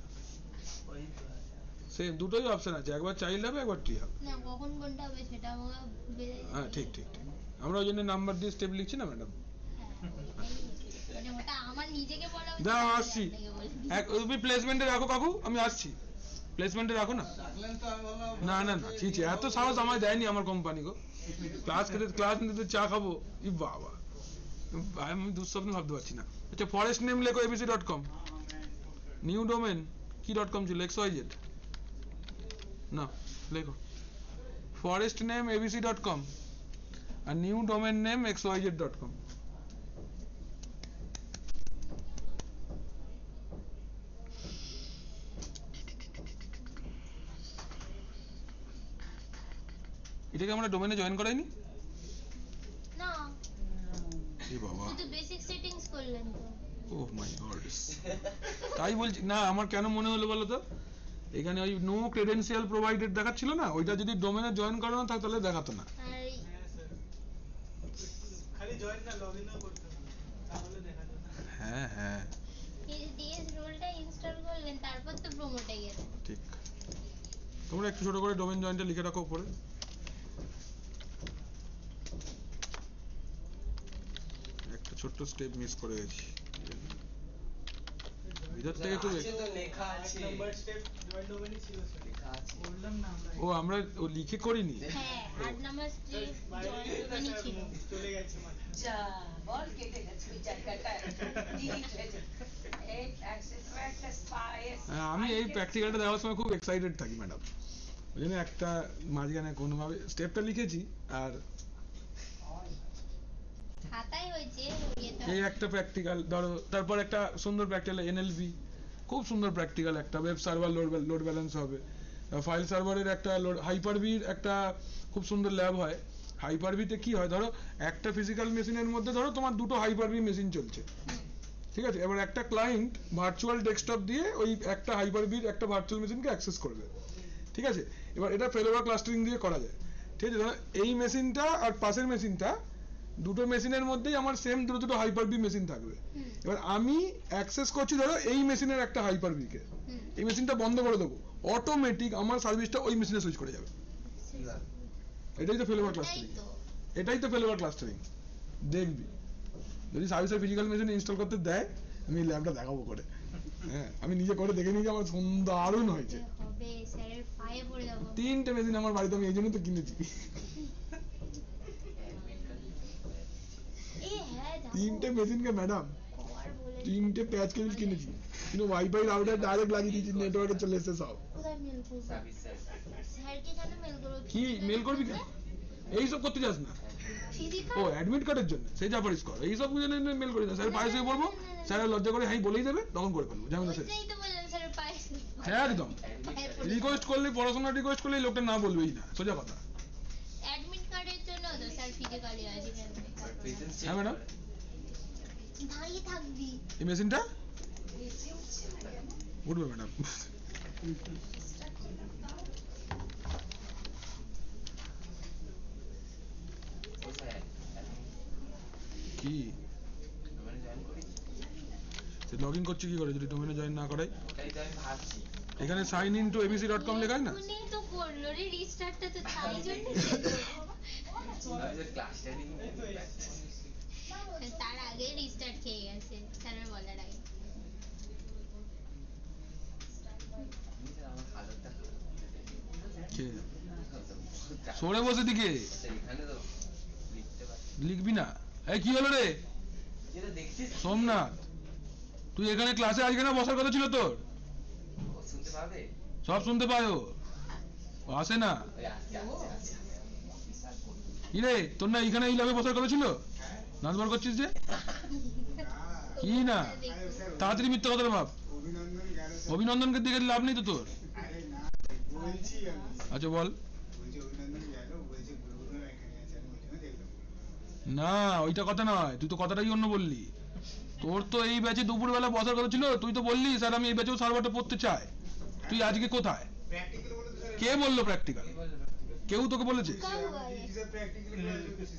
সেম দুটোই অপশন আছে, একবার চাইল্ড হবে একবার ট্রি হবে। না কখন কোনটা হবে সেটা আমাকে বেরে। হ্যাঁ ঠিক ঠিক ঠিক। আমরা ওই জন্য নাম্বার দিয়ে স্টেপ লিখছি না ম্যাডাম। মানে ওটা আমার নিজেকে বলা উচিত। দাঁড়াও আসছি। তুমি প্লেসমেন্টে রাখো কাকু, আমি আসছি। প্লেসমেন্টে রাখো না। না না না ছি ছি, এত সাহস আমায় দেয়নি আমার কোম্পানি গো। ক্লাস নিতে চা খাবো, ই বাবা আমি দুঃস্বপ্ন ভাবতে পারছি না। আচ্ছা ফরেস্ট নেম লেখো abc.com। নিউ ডোমেন কি .com ছিল? xyz না লেখো ফরেস্ট নেম abc.com আর নিউ ডোমেন নেম xyz.com। এটাকে আমরা ডোমেনে জয়েন করাইনি? না এই বাবা শুধু বেসিক সেটিংস করলেন তো। ওহ মাই গড। তাই বলছি না, আমার কেন মনে হলো বলো তো, এখানে ওই নো ক্রেডেনশিয়াল প্রোভাইডেড দেখাচ্ছিল না, ওইটা যদি ডোমেনে জয়েন করানো থাকতো তাহলে দেখাতো না। খালি জয়েন না লগইনও করতে হবে তাহলে দেখা যাবে। হ্যাঁ হ্যাঁ ডিএস রোলটা ইনস্টল করলেন তারপর তো প্রমোটে গেলেন। ঠিক। তোমরা একটু ছোট করে ডোমেন জয়েনটা লিখে রাখো উপরে। একটা ছোট্ট স্টেপ মিস করে গেছি। ভিতর থেকে খুব লেখা আছে নাম্বার স্টেপ জয়েন ডোমেনই ছিল স্যার। লেখা আছে। বললাম না আমরা। ও আমরা ও লিখে করিনি। হ্যাঁ 8 নাম্বার স্ট্রিপ জয়েন ছিল। চলে গেছে মাথা। যা বল কেটে গেছে ওই জায়গাটা ডিলিট হয়েছে। এই অ্যাক্সেস একটা স্পাইস। আমি এই প্র্যাকটিক্যালটা দেওয়ার সময় খুব এক্সাইটেড থাকি ম্যাডাম, ওই জন্য একটা মাঝখানে কোনোভাবে স্টেপটা লিখেছি। আর খাতায় হয়েছে এই একটা প্র্যাকটিক্যাল ধরো, তারপর একটা সুন্দর প্র্যাকটিক্যাল এনএলপি, খুব সুন্দর প্র্যাকটিক্যাল একটা ওয়েব সার্ভার লোড ব্যালেন্স হবে। ফাইল সার্ভারের একটা হাইপারভির একটা খুব সুন্দর ল্যাব হয়। হাইপারভিতে কি হয়, ধরো একটা ফিজিক্যাল মেশিনের মধ্যে ধরো তোমার দুটো হাইপারভি মেশিন চলছে, ঠিক আছে? এবার একটা ক্লায়েন্ট ভার্চুয়াল ডেস্কটপ দিয়ে ওই একটা হাইপারভির একটা ভার্চুয়াল মেশিনকে অ্যাক্সেস করবে, ঠিক আছে? এবার এটা ফেলোভার ক্লাস্টারিং দিয়ে করা যায়, ঠিক আছে? ধরো এই মেশিনটা আর পাশের মেশিনটা, দুটো মেশিনের মধ্যেই আমার সেম দুটো হাইপারভি মেশিন থাকবে। এবার আমি অ্যাক্সেস করছি ধরো এই মেশিনের একটা হাইপারভিকে, এই মেশিনটা বন্ধ করে দেবো, অটোমেটিক আমার সার্ভিসটা ওই মেশিনে সুইচ করে যাবে। এটাই তো ফেলোভার ক্লাস্টারিং, এটাই তো ফেলোভার ক্লাস্টারিং। দেখবি যদি সার্ভিসের ফিজিক্যাল মেশিন ইনস্টল করতে দেয়, আমি ল্যাবটা দেখাবো করে। হ্যাঁ আমি নিজে করে দেখে নিয়েছি, আমার দারুণ হয়েছে। হবে স্যারের পায়ে পড়ে যাব। 3টে মেশিন আমার বাড়িতে, আমি এই জন্য তো কিনেছি। এই হ্যাঁ 3টে মেশিনকে ম্যাডাম 3টে প্যাচ কেবল কিনেছি, কিন্তু ওয়াইফাই রাউটার ডাইরেক্ট লাগিয়ে দিয়েছি, নেটওয়ার্কে চলে এসেছে সব। কোথায় মেল করব? Service sir. স্যারকে কেন মেল করব? কি মেল করবি কেন? এইসব করতে যাস না। ও অ্যাডমিট কার্ডের জন্য সেই যা পারিস কর, এইসব জন্য মেল করে না, স্যার পায়ে শুয়ে পড়বো, স্যার লজ্জা করে হ্যাঁ বলেই দেবে, তখন করে ফেলবো ঝামেলা শেষ। ওইটাই তো বললাম স্যারের পায়ে হ্যাঁ একদম রিকোয়েস্ট করলে, পড়াশোনা রিকোয়েস্ট করলে লোকটা না বলবেই না, সোজা কথা। অ্যাডমিট কার্ডের জন্য তো স্যার ফিজিক্যালি আসবে। হ্যাঁ ম্যাডাম, দাঁড়িয়ে থাকবি। এই মেশিনটা উঠবে ম্যাডাম। কি লগ ইন করছি কি করে যদি ডোমেনে জয়েন না করাই? এখানে সাইন ইন টু abc.com লেখা হয় না? উনি তো করলো রে রিস্টার্টটা, তো তাই জন্য তার আগে রিস্টার্ট খেয়ে গেছে স্যারের বলার আগে। সরে বসে দিকে লিখবি না। এই কি হলো রে সোমনাথ, তুই এখানে ক্লাসে আজকে না বসার কথা ছিল তোর? সব শুনতে পায় ও আসে না। কি রে তোর না এখানে এই ল্যাবে বসার কথা ছিল? নাচবার করছিস যে কি না, তাড়াতাড়ি মিথ্যা কথা ভাব। অভিনন্দনকে দিকে লাভ নেই তো তোর। আচ্ছা বল। না ওইটা কথা নয়, তুই তো কথাটাই অন্য বললি। তোর তো এই ব্যাচে দুপুরবেলা বসার কথা ছিল, তুই তো বললি স্যার আমি এই ব্যাচেও সার্ভারটা পড়তে চাই। তুই আজকে কোথায়? কে বললো প্র্যাকটিক্যাল? কেউ তোকে বলেছে?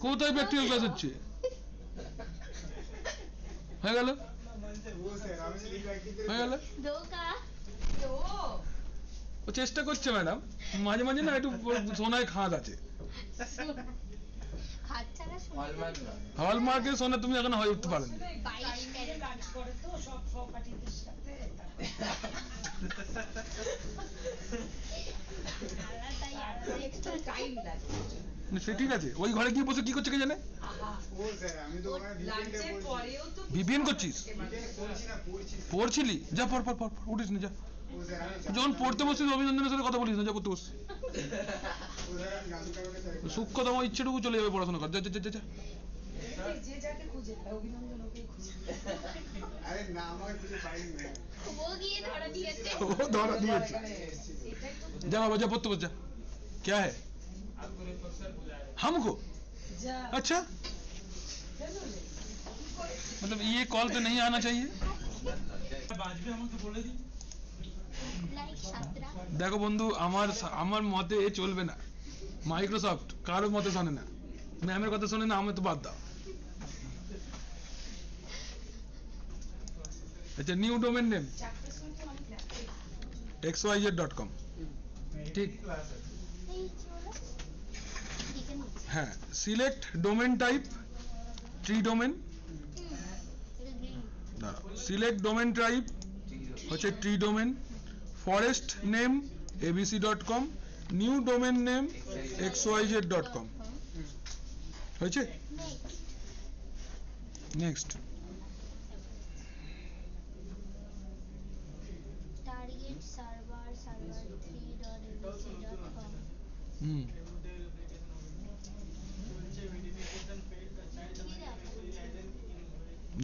কোথায় প্র্যাকটিক্যাল ক্লাস হচ্ছে? হয়ে গেল হয়ে গেল। ও চেষ্টা করছে ম্যাডাম, মাঝে মাঝে না একটু সোনায় খাদ আছে। হলমার্কের সোনা তুমি এখন হয়ে উঠতে পারো। সে ঠিক আছে, ওই ঘরে গিয়ে বসে কি করছে কে জানে? ভিপিএন করছিস? পড়ছিলি? যা পড় পড় পড়, উঠিস না যা। যখন পড়তে বসছিস অভিনন্দনের সাথে কথা বলিস না, যা পড়তে বসছিস। সূক্ষ্মতম ইচ্ছেটুকু চলে যাবে পড়াশোনা কর, যা যা যা যা। जा बाबा जा पुत्त बच्चा क्या है हमको अच्छा मतलब ये कॉल पे नहीं आना चाहिए। দেখো বন্ধু আমার মতে চলবে না, মাইক্রোসফট কারোর মতে শোনে না, ম্যামের কথা শোনে না, আমি তো বাদ দাও। अच्छा न्यू डोमेन नेम xyz.com ठीक है। Select domain type tree domain, select domain type হচ্ছে tree domain, forest name abc.com, new domain name xyz.com হয়েছে। নেক্সট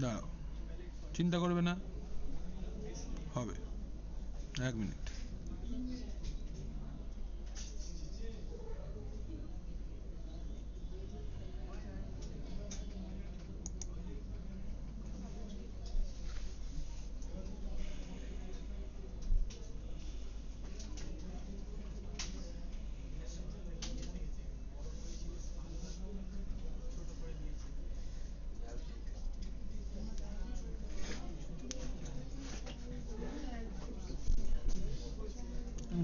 দাঁড়াও, চিন্তা করবে না, হবে 1 মিনিট।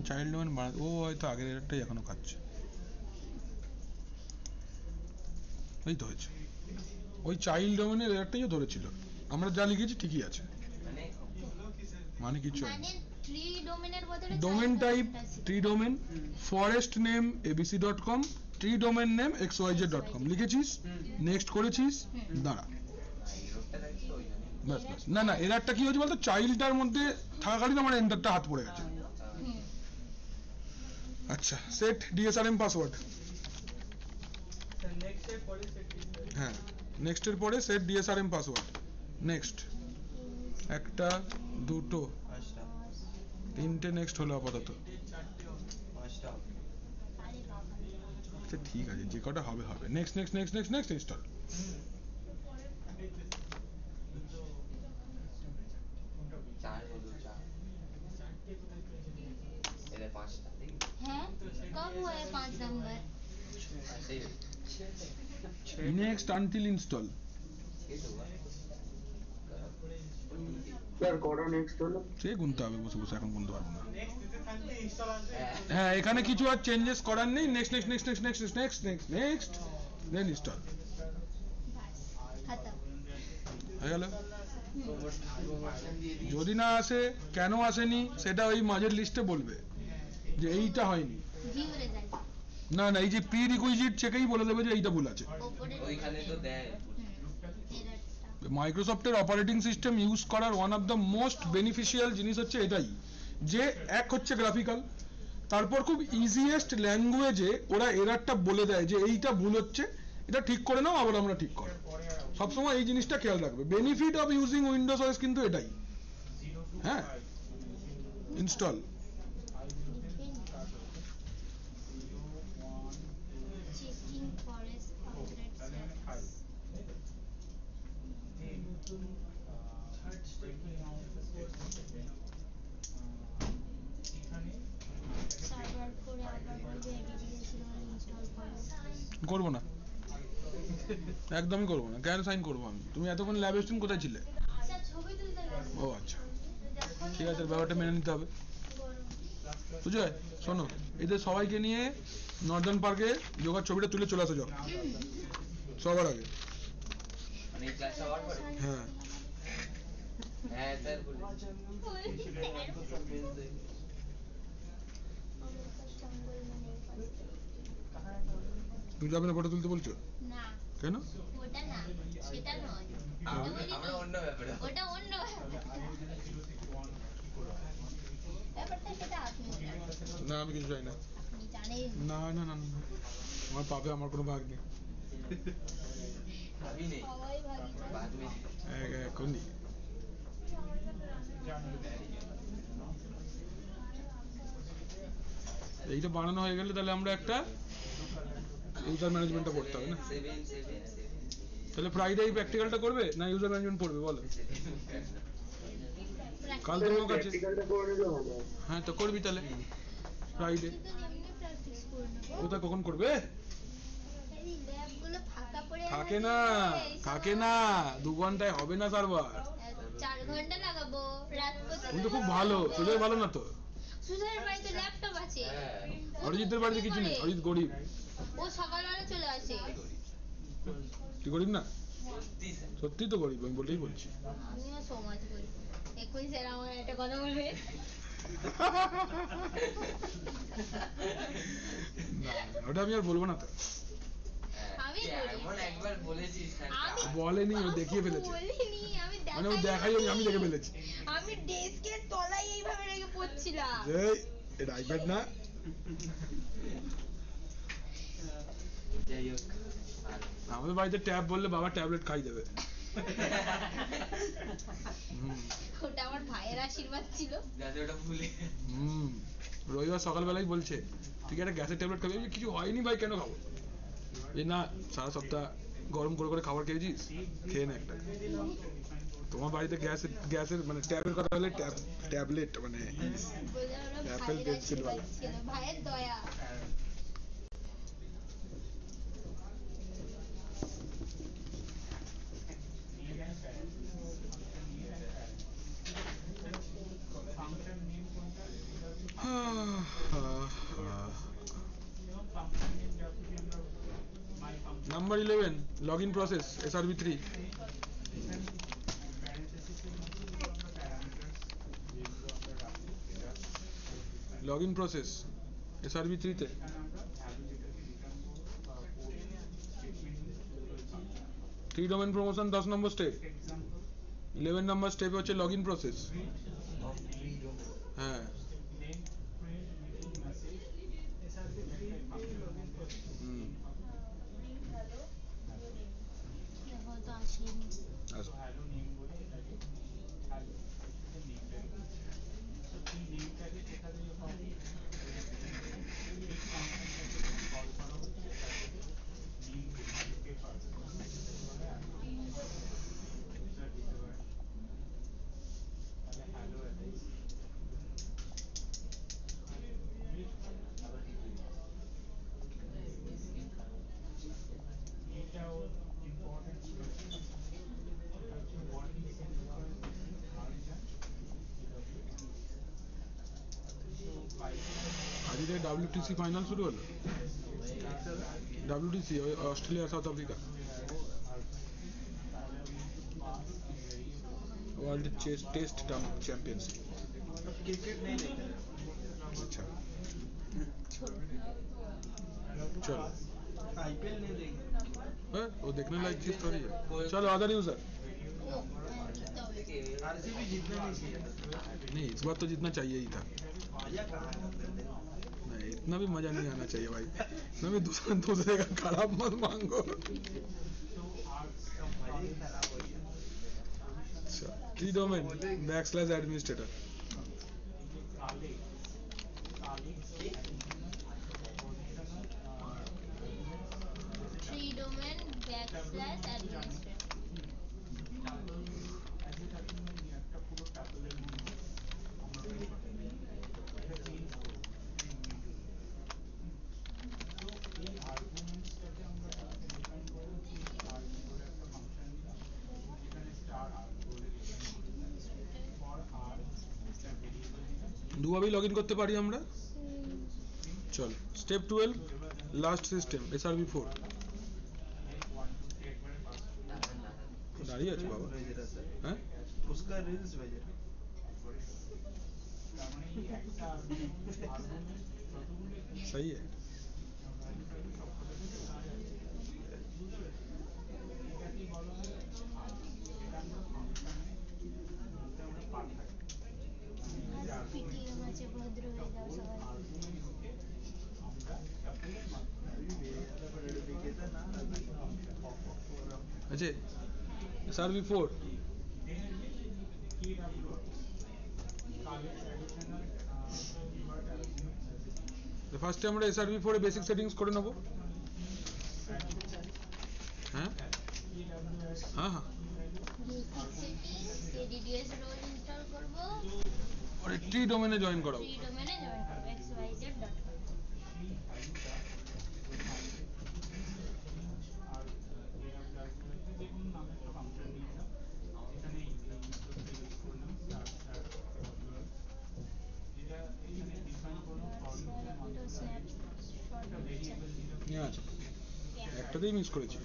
চাইল্ড ডোমেন বানাতে ও হয়তো আগের এরটাই এখনো খাচ্ছে, এই তো হয়েছে ওই চাইল্ড ডোমেনের এরটাইও ধরেছিল, আমরা যা লিখেছি ঠিকই আছে, মানে কিছু domain type tree domain, forest name abc.com, tree domain name xyz.com লিখেছিস, নেক্সট করেছিস, দাঁড়া বাস বাস। না না এরটা কি হয়েছে বলতো, চাইল্ডটার মধ্যে থাকাকালীন আমার এন্টারটা হাত পড়ে গেছে। আচ্ছা সেট ডিএসআরএম পাসওয়ার্ড, হ্যাঁ নেক্সট এর পরে সেট ডিএসআরএম পাসওয়ার্ড নেক্সট একটা দুটো তিনটে নেক্সট হলো আপাতত আচ্ছা ঠিক আছে যে কটা হবে হবে next next next next next install চার হলো চার এর পাঁচটা हैं कब हुआ है 5 number next until install sir কটা নেক্সট হলো? সে গুনতে হবে বসে বসে এখন গুনতে পারবো না হ্যাঁ এখানে কিছু আর চেঞ্জেস করার নেই next next next next next next next next then install खत्म হয়ে গেল যদি না আসে কেন আসেনি সেটা ওই মাঝের লিস্টে বলবে যে এইটা হয়নি ভিউ রেজাল্ট না না এই যে প্রি রিকুইজিট চেকেই বলে দেবে যে এইটা ভুল আছে উপরে ওইখানে তো দেয় এররটা মাইক্রোসফটের অপারেটিং সিস্টেম ইউজ করার one of the most beneficial জিনিস হচ্ছে এটাই যে এক হচ্ছে গ্রাফিক্যাল তারপর খুব ইজিয়েস্ট ল্যাঙ্গুয়েজে ওরা এরারটা বলে দেয় যে এইটা ভুল হচ্ছে এটা ঠিক করে নাও আবার আমরা ঠিক করো সবসময় এই জিনিসটা খেয়াল রাখবে benefit of using Windows OS কিন্তু এটাই হ্যাঁ install checking forest update status server করে আবার বলবে এডিটিং ইনস্টল করো করবো না একদমই করবো না কেন সাইন করবো আমি তুমি এতক্ষণ ল্যাব স্টুডেন্ট কোথায় ছিলে স্যার ছবি তুলতে গেছে ও আচ্ছা ঠিক আছে ব্যাপারটা মেনে নিতে হবে বুঝলে শোনো এদের সবাইকে নিয়ে নর্দার্ন পার্কে যোগার ছবিটা তুলে চলে আসো যাও সবার আগে মানে ক্লাস হওয়ার পরে হ্যাঁ হ্যাঁ স্যার বলি তুমি যাবে না ফটো তুলতে বলছো না কেন ওটা না সেটা নয় আমরা অন্য ব্যাপারে ওটা অন্য ব্যাপারটা সেটা আপনি জানেন। না আমি কিছু চাই না আপনি জানেন না না না না না। আমার পাপে আমার কোনো ভাগ নেই ভাবি নেই সবাই ভাবি যায়। বাদ মে এখনই এইটা বানানো হয়ে গেলে তাহলে আমরা একটা ইউজার ম্যানেজমেন্টটা করতে হবে না সেভেন তাহলে ফ্রাইডে এই প্র্যাকটিক্যালটা করবে না ইউজার ম্যানেজমেন্ট পড়বে বলো কাল তোমার কাছে প্র্যাকটিক্যালটা করে নিলে হবে। হ্যাঁ তো করবি তাহলে ফ্রাইডে শুধু এমনি প্র্যাকটিস করে নেবো ওটা কখন করবে এই ল্যাবগুলো ফাঁকা পড়ে থাকে আছে। না এই থাকে না 2 ঘন্টায় হবে না সার্ভার 4 ঘন্টা লাগাবো রাত তুমি তো খুব ভালো সুজয় ভালো না তো সুজয়ের বাড়িতে ল্যাপটপ আছে অরিজিতের বাড়িতে কিছু নেই অরিজিৎ গরিব ও সকালবেলা চলে আসে তুই গরিব না সত্যি স্যার সত্যি তো গরিব আমি বলেই বলছি আমিও সমাজ করি এক্ষুনি স্যার আমার একটা কথা বলবে না ওটা আমি আর বলবো না তো আমি তুই বলি। এমন একবার বলেছিস স্যার আমি বলেনি ও দেখিয়ে ফেলেছে বলিনি আমি মানে ও দেখাই আমি দেখে ফেলেছি আমি ডেস্কের তলায় এইভাবে রেখে পড়ছিলাম এই এটা আইপ্যাড না যাই হোক আমাদের বাড়িতে ট্যাব বললে বাবা ট্যাবলেট খাই দেবে ওটা আমার ভাইয়ের আশীর্বাদ ছিল যাতে ওটা ভুলে রবিবার সকালবেলায় বলছে তুই কি একটা গ্যাসের ট্যাবলেট খাবি আমি বলি, কিছু হয়নি ভাই কেন খাবো এই না সারা সপ্তাহ গরম করে করে খাবার খেয়েছিস খেয়ে না একটা তোমার বাড়িতে গ্যাসের মানে ট্যাবের কথা হলে ট্যাবলেট মানে বলে ওরা অ্যাপেল ভাইয়ের পেন্সিল আশীর্বাদ বালা। ছিল ভাইয়ের দয়া ফাংশন নেম কোনটা number 11 log in process SRV3 log in process SRV3 তে three domain promotion 10 number step 11 number step হচ্ছে লগ ইন প্রসেস হ্যাঁ হুম আজকে WTC ফাইনাল শুরু হলো। WTC Australia South Africa world chess test championship. Cricket नहीं देखते। अच्छा चलो आईपीएल नहीं देखते। वो देखने लायक चीज थोड़ी है। चलो अदर यूजर आरसीबी जीतना नहीं चाहिए। नहीं इस बार तो जीतना चाहिए ही था। नहीं इतना भी मजा नहीं आना चाहिए भाई। ना भी दूसरे का खराब मत मांगो। Three domain / administrator. Three domain / administrator. দুভাবে login করতে পারি আমরা। চল স্টেপ 12 লাস্ট সিস্টেম SRV4 দাঁড়িয়ে আছে বাবা। হ্যাঁ उसका रील्स भेजे। सही है। अच्छा SRV4 ফার্স্টে আমরা SRV4 এ বেসিক সেটিংস করে নেব। হ্যাঁ হ্যাঁ হ্যাঁ ADDS রোল ইনস্টল করব और ट्री डोमेने जॉइन कराओ। ट्री डोमेने জয়েন করব xyz.com। আছে একটাতেই মিস করেছি।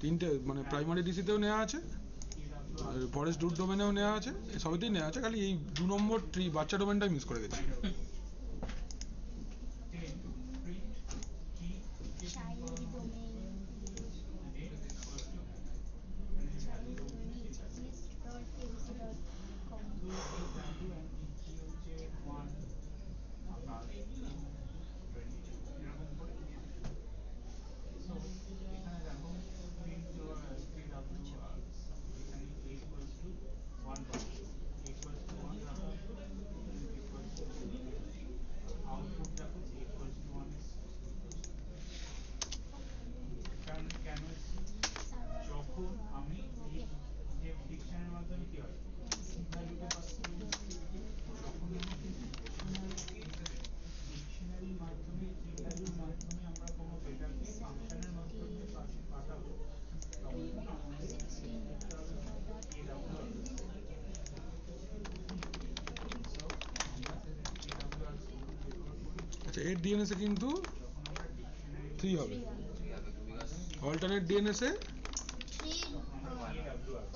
তিনটে মানে প্রাইমারি ডিসিতেও নেওয়া আছে, ফরেস্ট রুট ডোমেনেও নেওয়া আছে, সবইতেই নেওয়া আছে, খালি এই 2 নম্বর ট্রি বাচ্চা ডোমেনটাই মিস করে গেছি। এর ডিএনএস এ কিন্তু 3 হবে, অল্টারনেট ডিএনএস এ 3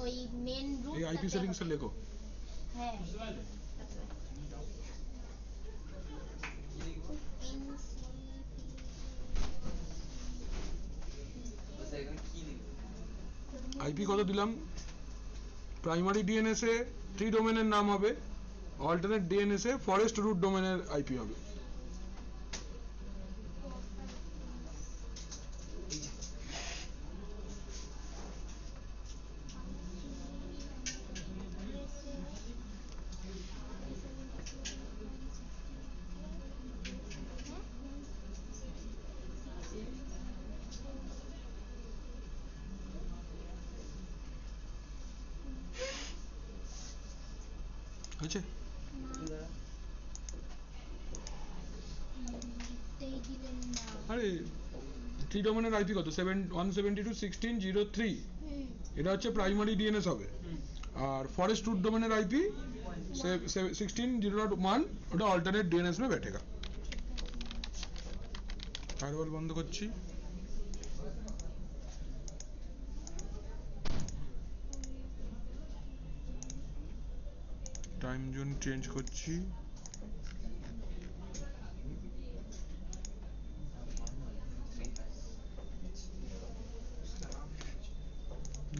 ওই মেন রুট এই আইপি সেটিংস এ লেখো। হ্যাঁ আইপি কত দিলাম? প্রাইমারি ডিএনএস এ ট্রি ডোমেনের নাম হবে, অল্টারনেট ডিএনএস এ ফরেস্ট রুট ডোমেনের আইপি হবে। আছে আরে ট্রি ডোমেনের আইপি কত? 172.16.03 এটা হচ্ছে প্রাইমারি ডিএনএস হবে, আর फॉरेस्ट रूट डोमेन आईपी 16.0.1 ওটা अल्टरनेट डीएनएस में बैठेगा। ফায়ারওয়াল বন্ধ করছি। টাইম জোন চেঞ্জ করছি।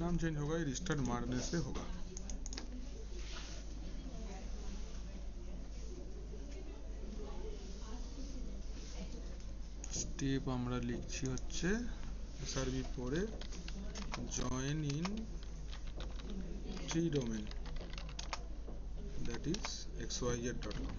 नाम चेंज होगा, ये रिस्टार्ट मारने से होगा। স্টেপ আমরা লিখছি হচ্ছে এসআরবি পরে join in tree domain, that is xyz.com।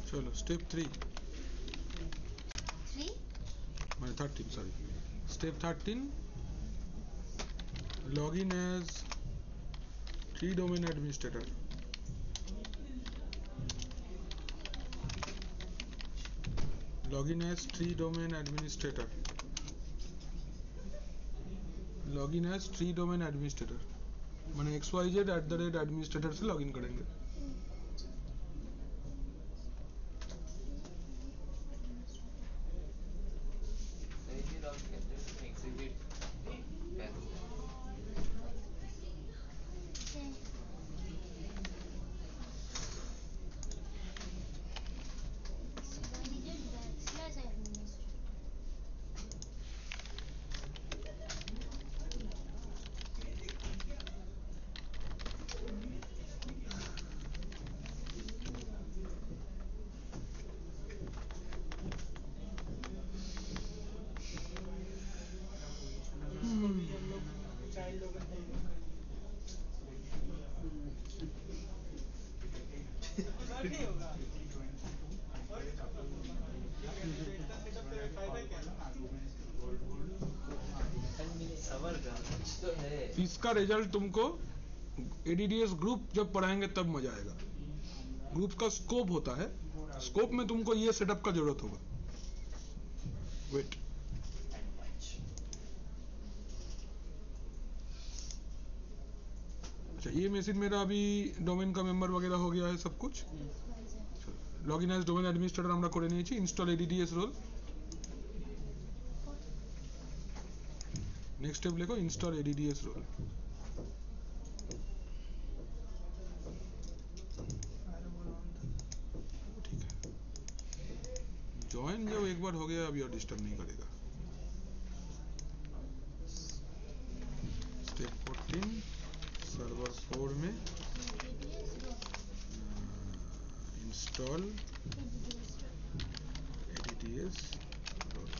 चलो स्टेप 3 মানে 13 sorry step 13 login as tree domain administrator। login as tree domain administrator, login as tree domain administrator মানে xyz@administrator से लॉगिन करेंगे। इसका रिजल्ट तुमको एडीडीएस ग्रुप जब पढ़ाएंगे तब मजा आएगा। ग्रुप का स्कोप होता है, स्कोप में तुमको ये सेटअप का जरूरत होगा। वेट अच्छा, ये मैसेज मेरा अभी डोमेन का मेंबर वगैरह हो गया है सब कुछ। लॉगिन एज डोमेन एडमिनिस्ट्रेटर আমরা করে নিয়েছি। ইনস্টল এডিডিএস রোল, नेक्स्ट स्टेप लिखो इंस्टॉल एडीडीएस रोल। ठीक है, ज्वाइन जब एक बार हो गया अभी और डिस्टर्ब नहीं करेगा। स्टेप 14 सर्वर 4 में इंस्टॉल एडीडीएस रोल।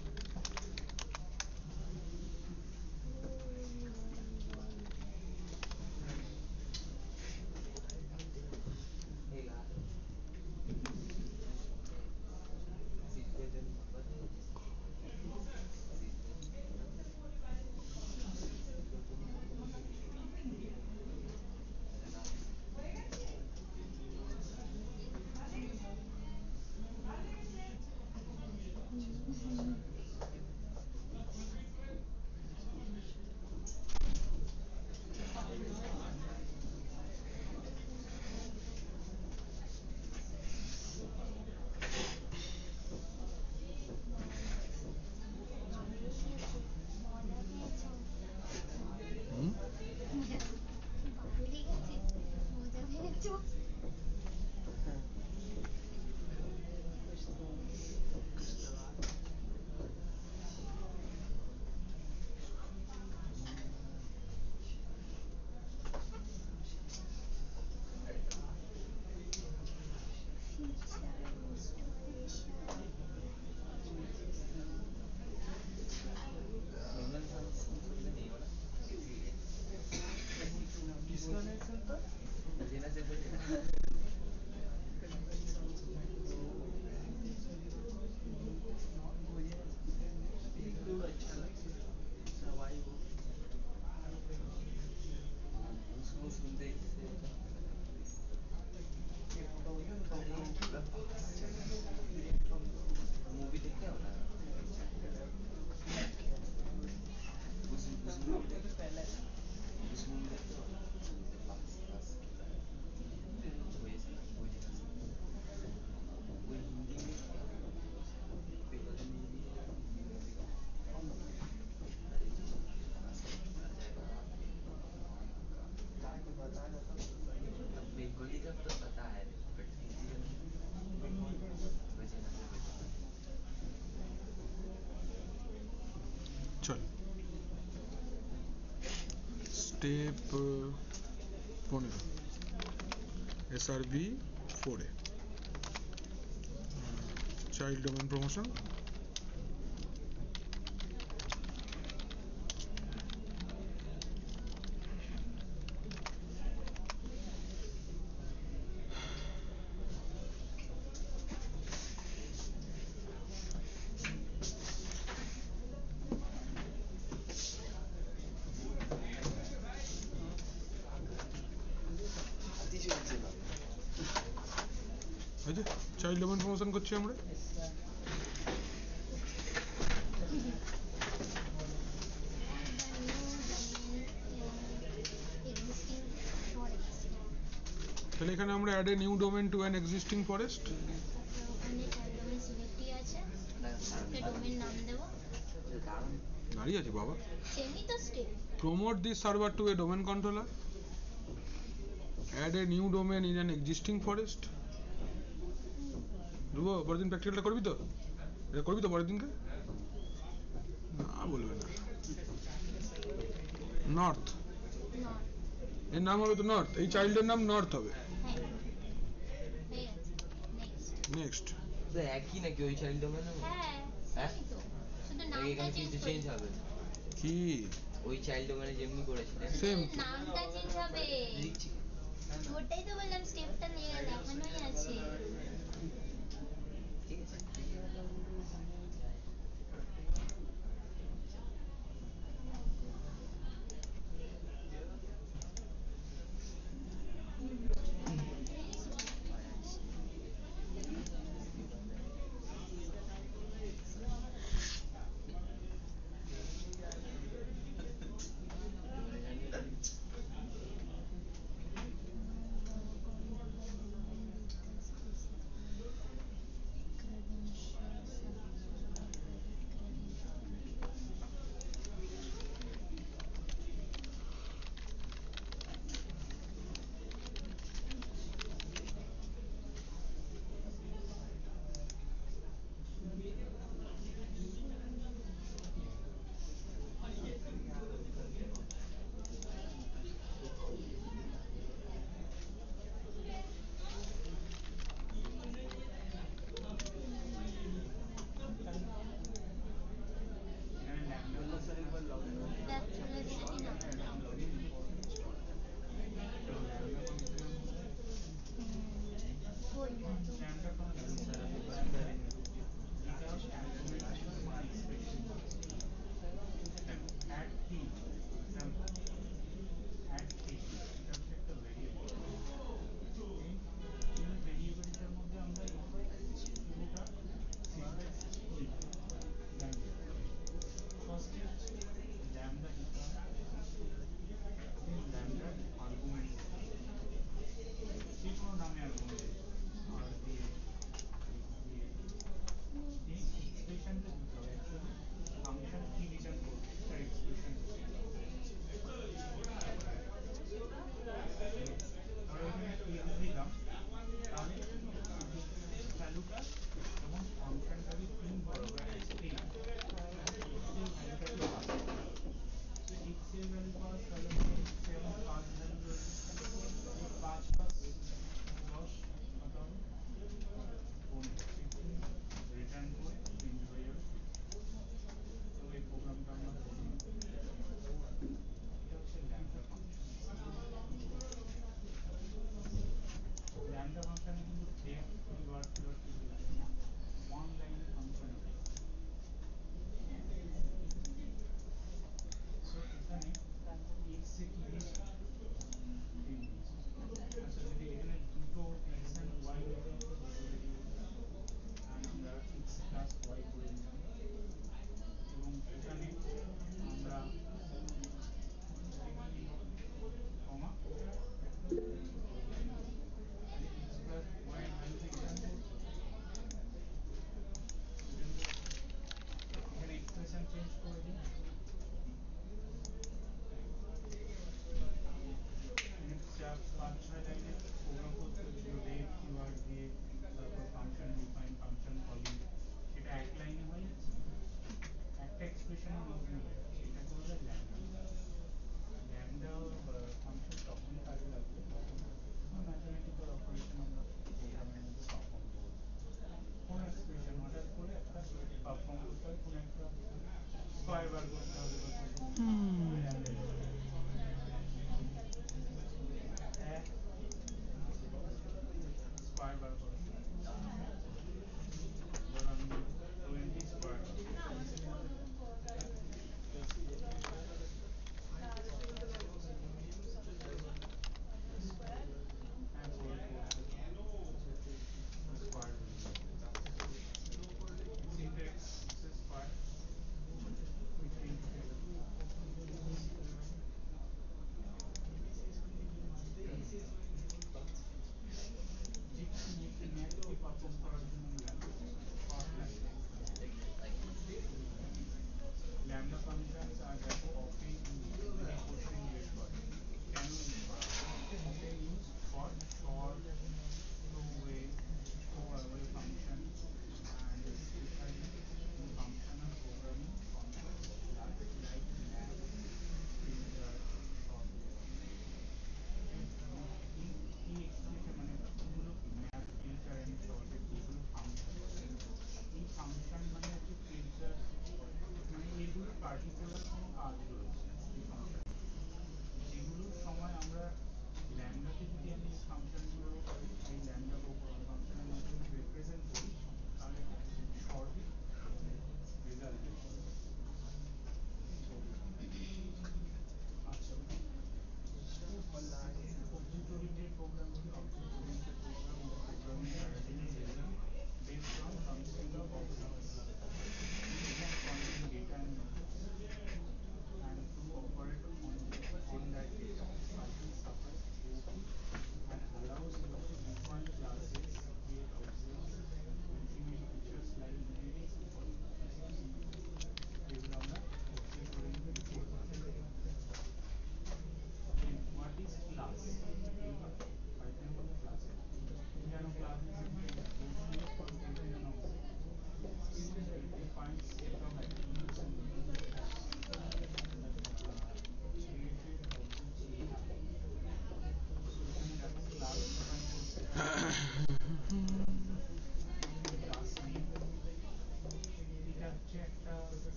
চল step 15 SRB 4 child domain promotion child domain promotion করছি আমরা তাহলে এখানে আমরা add a new domain to an existing forest দাঁড়িয়ে আছে বাবা promote this server to a domain controller add a new domain in an existing forest রুবো পরের দিন প্র্যাকটিক্যালটা করবি তো এটা করবি তো পরের দিনকে না বলবে না নর্থ এর নাম হবে তো নর্থ এই চাইল্ডের নাম নর্থ হবে নেক্সট তো একই নাকি ওই চাইল্ড ডোমেন হ্যাঁ শুধু নামটা চেঞ্জ হবে কি ওই চাইল্ড ডোমেনে যেমনি করেছিলেন সেম নামটা চেঞ্জ হবে ওটাই তো বললাম স্টেপটা দেখানোই আছে ঠিক আছে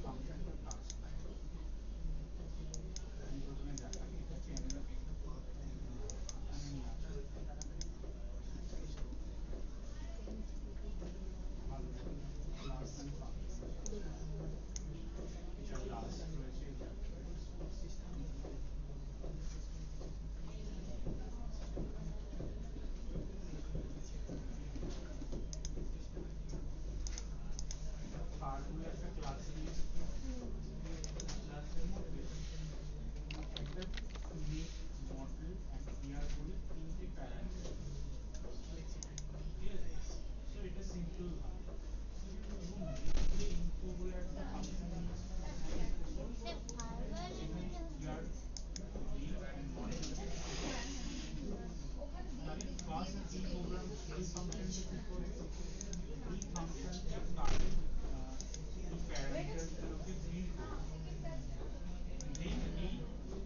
ফাংশন বা ক্লাস আমি প্রথমে দেখাই এটাকে আমরা এখানে নিয়ে আসি ভালো করে ক্লাস অ্যান্ড ফাংশন এটা লাস্ট রয়েছে এই চ্যাপ্টারে কার বলে একটা ক্লাস নিয়ে ক্লাসের মধ্যে একটা মেক মডেল অ্যান্ড ইয়ার বলে তিনটে প্যারামিটার ঠিক আছে সো এটা সিম্পল এবং ডিসপ্লে ইনফো বলে একটা ফাংশন এখানে ইয়ার মেক অ্যান্ড মডেল তাহলে ফার্স্ট এই প্রোগ্রাম এই ফাংশনটা কি করবে এই ফাংশনটা কারের এই প্যারামিটারগুলোকে ফিল করবে দেন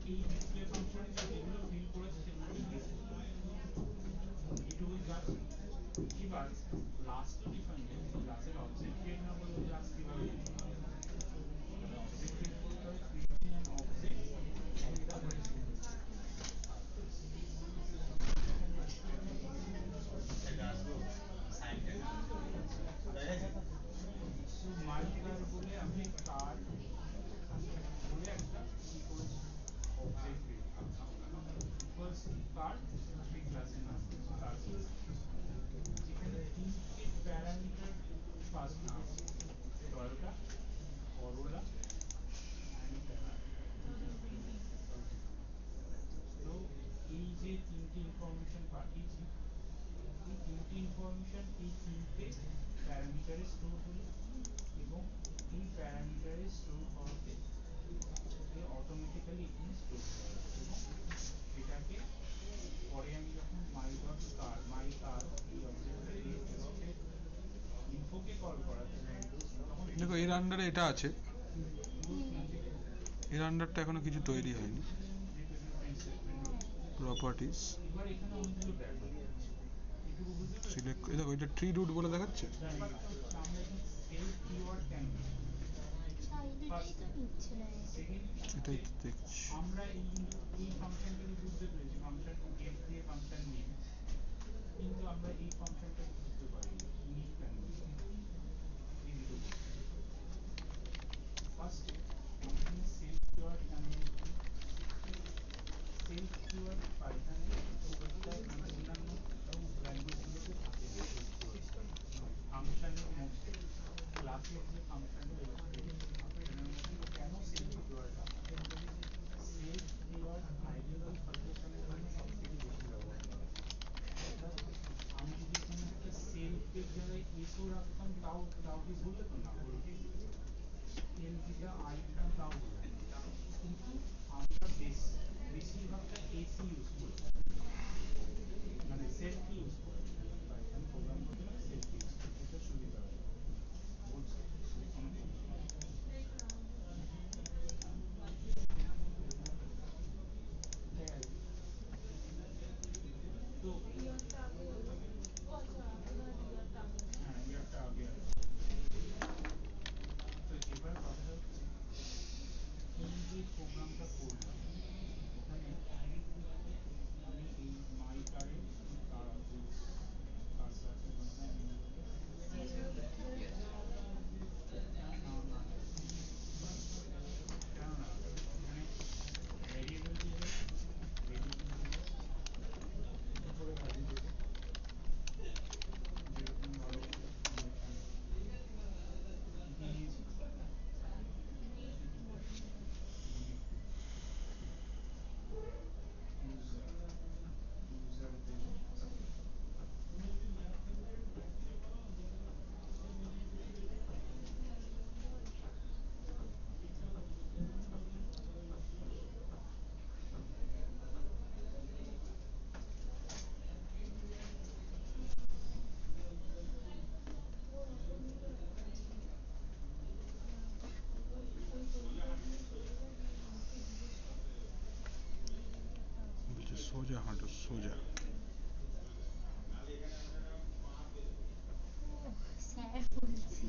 এই ডিসপ্লে ফাংশনে যেগুলো ফিল করেছে সেগুলোকে ডিসপ্লে এটুকুই জাস্ট এবার লাস্ট ডিফাইন ক্লাসের অবজেক্ট ক্রিয়েট না করলে ক্লাস কিভাবে অবজেক্ট ক্রিয়েট করতে হবে creating an object so my car বলে আমি কার বলে একটা কি করেছি object create equals to car এই ক্লাসের নাম কার যেখানে তিনটে প্যারামিটার পাস করেছি টয়োটা করোলা অ্যান্ড তো এই যে তিনটে ইনফরমেশন পাঠিয়েছি এই তিনটে ইনফরমেশন এই তিনটে প্যারামিটারে স্টোর হলো এবং এই প্যারামিটারে স্টোর হওয়াতে অটোমেটিক্যালি এখানে স্টোর করা এবং এটাকে পরে আমি যখন মাই কার এই অবজেক্টটা ইনফোকে কল করাতে তখন দেখো এর আন্ডারে এটা আছে, এর আন্ডারটা এখনো কিছু তৈরি হয়নি। প্রপার্টিস এবার এখানে অনেকগুলো ব্যাপার এটুকু বুঝতে সিলেক্ট, দেখো এটা ট্রি রুট বলে দেখাচ্ছে। ব্যাপারটা হচ্ছে আমরা এখানে সেলফ কিওয়ার্ড কেন সেটাই তো দেখছি। আমরা এই ফাংশনটাকে বুঝতে পেরেছি ফাংশন গেট দিয়ে ফাংশন নিয়ে কিন্তু আমরা এই ফাংশনটাকে বুঝতে পারিনি ইনিট কেন এই দুটো ফার্স্টে আমরা সেলফ কিওয়ার্ড কেন সেলফ কিওয়ার্ড পাইথনে অন্যান্য ল্যাঙ্গুয়েজগুলোতে থাকে ফাংশনের মধ্যে ক্লাসের যে ফাংশনটা ফাংশনের মধ্যে কেন self keyword self keyword identity ফাংশনের জন্য সবথেকে বেশি ব্যবহার করা আমি যদি এখানে একটা সেলফের জায়গায় এসও রাখতাম তাও কি ভুল হতো না বলতে এলজিটা আই দিতাম তাও ভুল কিন্তু আমরা বেশিরভাগটা এসি ইউজ করি মানে সেলফ ইউজ করি পাইথন প্রোগ্রাম করতে গেলে সেলফ ইউজ করি এটা সুবিধা হয় বলছি কোনো তো হ্যাঁ ইয়ারটা আগে তো এবার কথা হচ্ছে এই যে প্রোগ্রামটা করলাম ওখানে আমি এই মাই কারের কাজ রাখি কেননা এখানে ভ্যারিয়েবল দিয়ে করে কাজে দেবো যেরকম ধরো দিয়েছি user দেবো বলছে সোজা হাঁটো সোজা। স্যার বলছি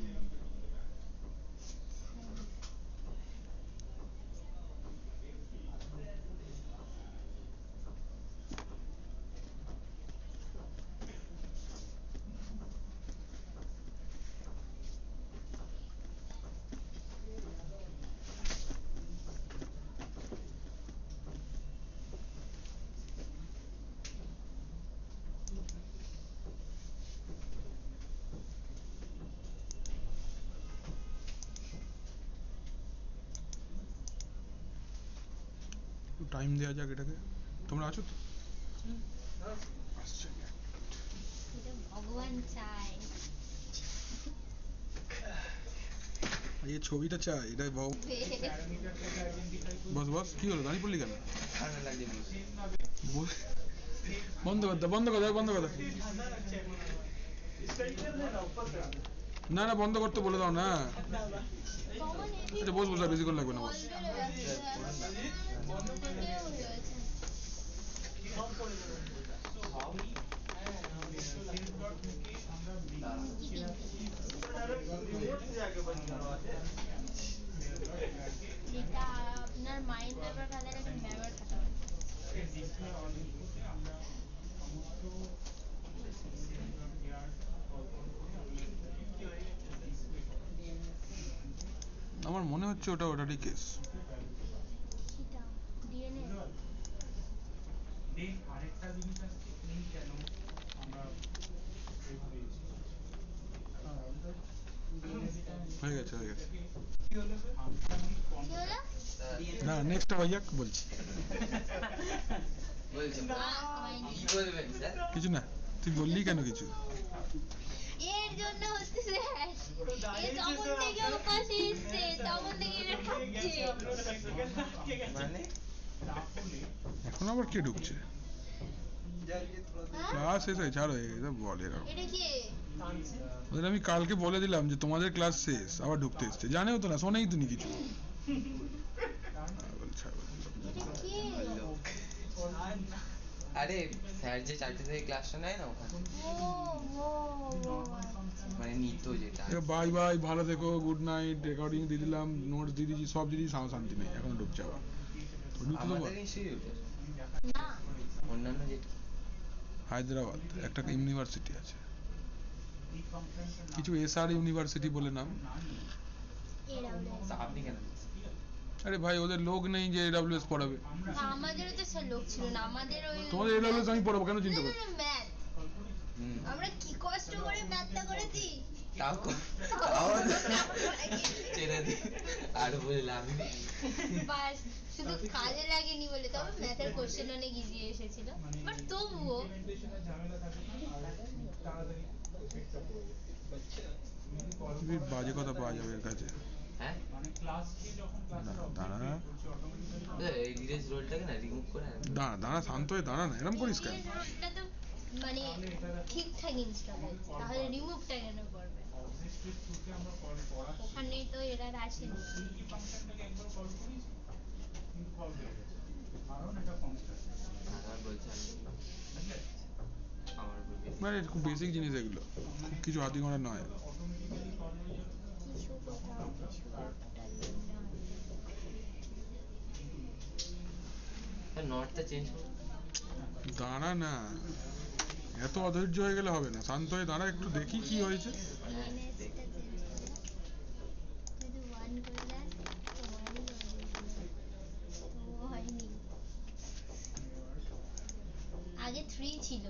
টাইম দেওয়া যাক এটাকে। তোমরা আছো তো? আসছে। এটা ভগবান চায়। এই ছবিটা চাই, এটাই প্যারামিটারটাকে আইডেন্টিফাই করে বস বস কি হলো, দাঁড়িয়ে পড়লি কেন? ঠান্ডা লাগছে বন্ধ কর দাও, বন্ধ কর দাও, বন্ধ কর দাও। না না বন্ধ করতে বলে দাও না। আচ্ছা বস বস, আর বেশিক্ষণ লাগবে না বস। এটা আপনার মাইন্ড পেপার খাতার একটা মেমোর খাতা হবে। ডিসপ্লে অন করতে আমরা সমস্ত এয়ার কল করে আমরা ডিসপ্লে আমার মনে হচ্ছে ওটারই কেস। সেটা ডিএনএ। দেন আরেকটা জিনিস আছে, এই কেন আমরা এইভাবে ইউজ করি। হয়ে গেছে হয়ে গেছে। কি হলো? কি হলো? না নেক্সট ভাইয়া বলছি। বলছি হয়নি। কি বলবেন স্যার? কিছু না, তুই বললি কেন কিছু? এর জন্য হচ্ছে স্যার, এ তখন থেকে ওর কাছে এসছে, তখন থেকে এটা খাচ্ছে। মানে এখন আবার কে ঢুকছে? ক্লাস শেষ হয়ে ছাড়ো, এটা বলে এরকম। এটা কি? ওদের আমি কালকে বলে দিলাম যে তোমাদের ক্লাস শেষ, আবার ঢুকতে এসছে, জানেও তো না, শোনেই তো নি কিছু। এটা কি? আরে স্যার যে 4টে থেকে ক্লাসটা নেয় না ওখানে, ও ও ও আচ্ছা। মানে নিত যেটা। বাই বাই, ভালো থেকো, গুড নাইট, রেকর্ডিং দিয়ে দিলাম, নোটস দিয়ে দিয়েছি, সব দিয়ে দিয়েছি, শান্তি নেই, এখন ঢুকছে আবার। ঢুকতে দেবো? আমাদের ইনস্টিটিউটে না অন্যান্য যেটা হায়দ্রাবাদ একটা ইউনিভার্সিটি আছে, কিছু এসআর ইউনিভার্সিটি বলে নাম। এরা তা আপনি কেন? আরে ভাই ওদের লোক নেই যে এডব্লিউএস পড়াবে। আমাদেরও তো স্যার লোক ছিল না, আমাদের ওই তোমাদের এডব্লিউএস আমি পড়াবো, কেন চিন্তা করো? ম্যাথ, আমরা কি কষ্ট করে ম্যাথটা করেছি। তাও ছেড়ে দি, আর বলে লাভ নেই। বাস শুধু কাজে লাগেনি বলে, তবে ম্যাথের কোশ্চেন অনেক ইজি এসেছিল, বাট তবুও ইমপ্লিমেন্টেশনের ঝামেলা থাকে না, আর তাড়াতাড়ি এফেক্টটা পড়বে। খুবই বাজে কথা পাওয়া যাবে এর কাছে। হ্যাঁ মানে ক্লাস কি যখন ক্লাসটা দাঁড়া করছে অটোমেটিক্যালি এই ডিরেক্ট রোলটাকে না রিমুভ করে দাঁড়া দাঁড়া, শান্ত হয়ে দাঁড়া না, এরকম করিস কেন? রোডটা তো মানে ঠিকঠাক ইনস্টল আছে, তাহলে রিমুভটা কেন করবে? অবজেক্টের থ্রুতে আমরা কল করা ওখানে তো এরা আসেনি। কি ফাংশনটাকে একবার কল করেছি কিন্তু কল হয়ে গেছে, কারণ এটা ফাংশন আর বলছে আমার বলবে মানে খুব বেসিক জিনিস এগুলো, খুব কিছু হাতি ঘোড়া নয়। অটোমেটিক্যালি কল হয়ে যাবে। কিছু কোথাও কিছু একটা নটটা চেঞ্জ করো। দাঁড়া না, এত অধৈর্য হয়ে গেলে হবে না, শান্ত হয়ে দাঁড়া, একটু দেখি কি হয়েছে। আগে 3 ছিল,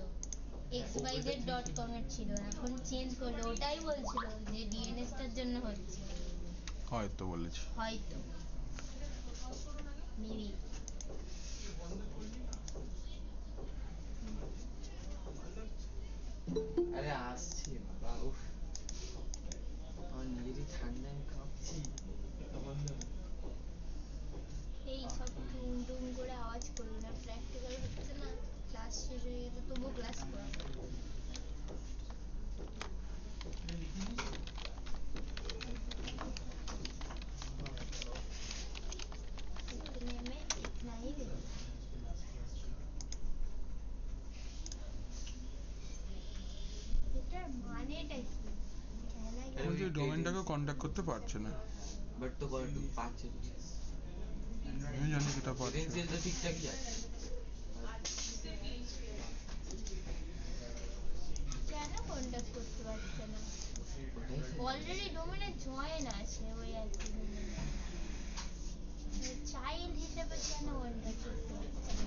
xyz.com এর ছিল, এখন চেঞ্জ করলো। ওটাই বলছিল যে ডিএনএস টার জন্য হচ্ছে, হয়তো বলেছি। হয়তো মেবি। আরে আসছে বাবা, উফ আমার নিজেরই ঠান্ডায় আমি কাঁপছি। এই সব টুম টুম করে আওয়াজ করলো না, প্র্যাকটিক্যাল হচ্ছে না, ক্লাস শেষ হয়ে গেছে তবুও ক্লাস করাবো। इतने में इतना ही दे। এটার মানেটা কি? বলছি ডোমেনটাকে কন্ট্যাক্ট করতে পারছে না। বাট তো পাচ্ছে, আমি জানি সেটা পারছে। ক্রেডেনশিয়াল তো ঠিকঠাকই আছে। কেন কন্ট্যাক্ট করতে পারছে না? অলরেডি ডোমেনে জয়েন আছে ওই আর কি, চাইল্ড হিসেবে কেন কন্ট্যাক্ট করতে পারছে না?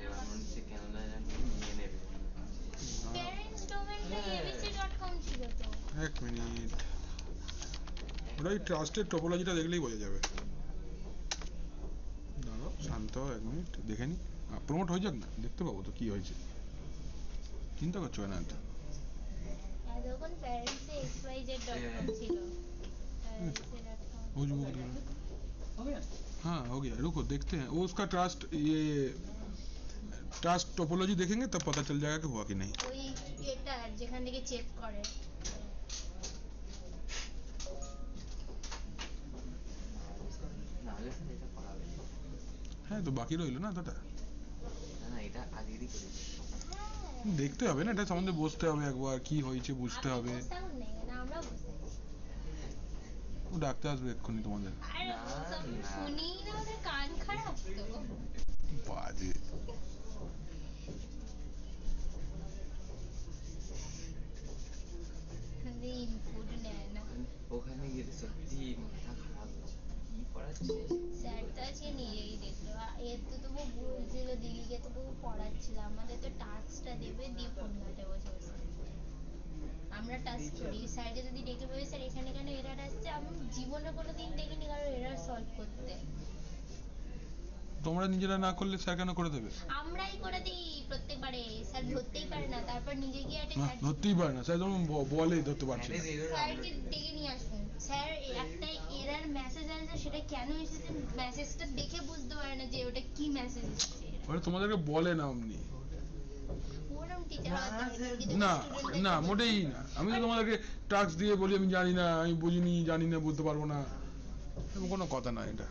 এবার মনে হচ্ছে কেন না জানি নিয়ে নেবে। প্যারেন্টস ডোমেনটা abc.com ছিল তো। মিনিট, ওটা ওই ট্রাস্টের টোপোলজিটা দেখলেই বোঝা যাবে। দাঁড়াও শান্ত হও, 1 মিনিট দেখে নি, প্রমোট হয়ে যাক না, দেখতে পাবো তো কি হয়েছে, চিন্তা করছো না তো। এতক্ষণ প্যারেন্টসে xyz.com ছিল। वो जो हो गया, हाँ हो गया, रुको देखते हैं वो उसका ट्रस्ट, ये ट्रस्ट टोपोलॉजी देखेंगे तब पता चल जाएगा कि हुआ कि नहीं। ওই এটা যেখান থেকে চেক করে। নাহলে স্যার এটা করাবে না। হ্যাঁ তো বাকি রইলো না দাদা, না না এটা আগেরই করেছি। দেখতে হবে না, এটা সম্বন্ধে বসতে হবে একবার, কি হয়েছে বুঝতে হবে। আমরা বুঝতে ও ডাক্তার আসবে এক্ষুনি তোমাদের। আরে ওসব শুনি না, ওদের কান খারাপ তো। বাজে। ইনপুট নেয় না। ওখানে গেলে সত্যি মাথা খারাপ হচ্ছে, কি পড়াচ্ছে। স্যার তো আজকে নিজেই দেখলো, এর তো তবু বলছিল দিদিকে তবু পড়াচ্ছিল, আমাদের তো টাস্কটা দেবে দিয়ে ফোন ঘাটে বসে বসে আমরা টাস্ক করি। স্যারকে যদি ডেকে বলি স্যার এখানে কেন এরার আসছে, আমি জীবনে কোনোদিন দেখিনি কারো এরার সলভ করতে। তোমরা নিজেরা না করলে স্যার কেন করে দেবে? আমরাই করে দিই প্রত্যেকবারে, স্যার ধরতেই পারে না, তারপর নিজে গিয়ে একটা না ধরতেই পারে না স্যার, যখন বলে ধরতে পারছে না। স্যারকে ডেকে নিয়ে আসুন। স্যার একটা এরার মেসেজ আসছে, সেটা কেন এসেছে মেসেজটা দেখে বুঝতে পারে না যে ওটা কি মেসেজ এসেছে। ওরা তোমাদেরকে বলে না অমনি, ওরম টিচার না না মোটেই না। আমি তো তোমাদেরকে টাস্ক দিয়ে বলি আমি জানি না, আমি বুঝিনি, জানি না, বুঝতে পারবো না, এরকম কোনো কথা না এটা।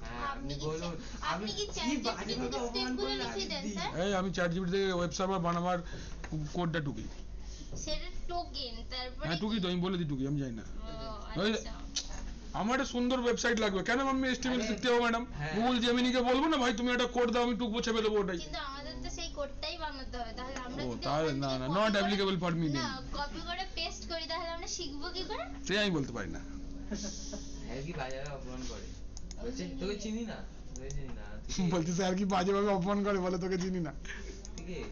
আপনি কি চ্যাটজিপিটিতে স্টেপগুলো লিখে দেন স্যার? এই আমি চ্যাটজিপিটি থেকে ওয়েব সার্ভার বানাবার কোডটা টুকি। সেটা টোকেন, তারপরে হ্যাঁ টুকি তো, আমি বলে দিই টুকি, আমি জানি না। ও আচ্ছা। আমার একটা সুন্দর ওয়েবসাইট লাগবে, কেন আমি এসটিএমএল শিখতে হবে ম্যাডাম? গুগল জেমিনিকে বলবো না ভাই তুমি একটা কোড দাও, আমি টুকবো ছেপে দেবো ওটাই। কিন্তু আমাদের তো সেই কোডটাই বানাতে হবে, তাহলে আমরা ও যদি তাহলে না না, নট অ্যাপ্লিকেবল ফর মি। না কপি করে পেস্ট করি তাহলে আমরা শিখবো কি করে? সে আমি বলতে পারি না। হ্যাঁ কি বাজারে অপমান করে, বলছে তোকে চিনি না, তোকে চিনি না। বলছি স্যার কি বাজেভাবে অপমান করে, বলে তোকে চিনি না। ঠিক আছে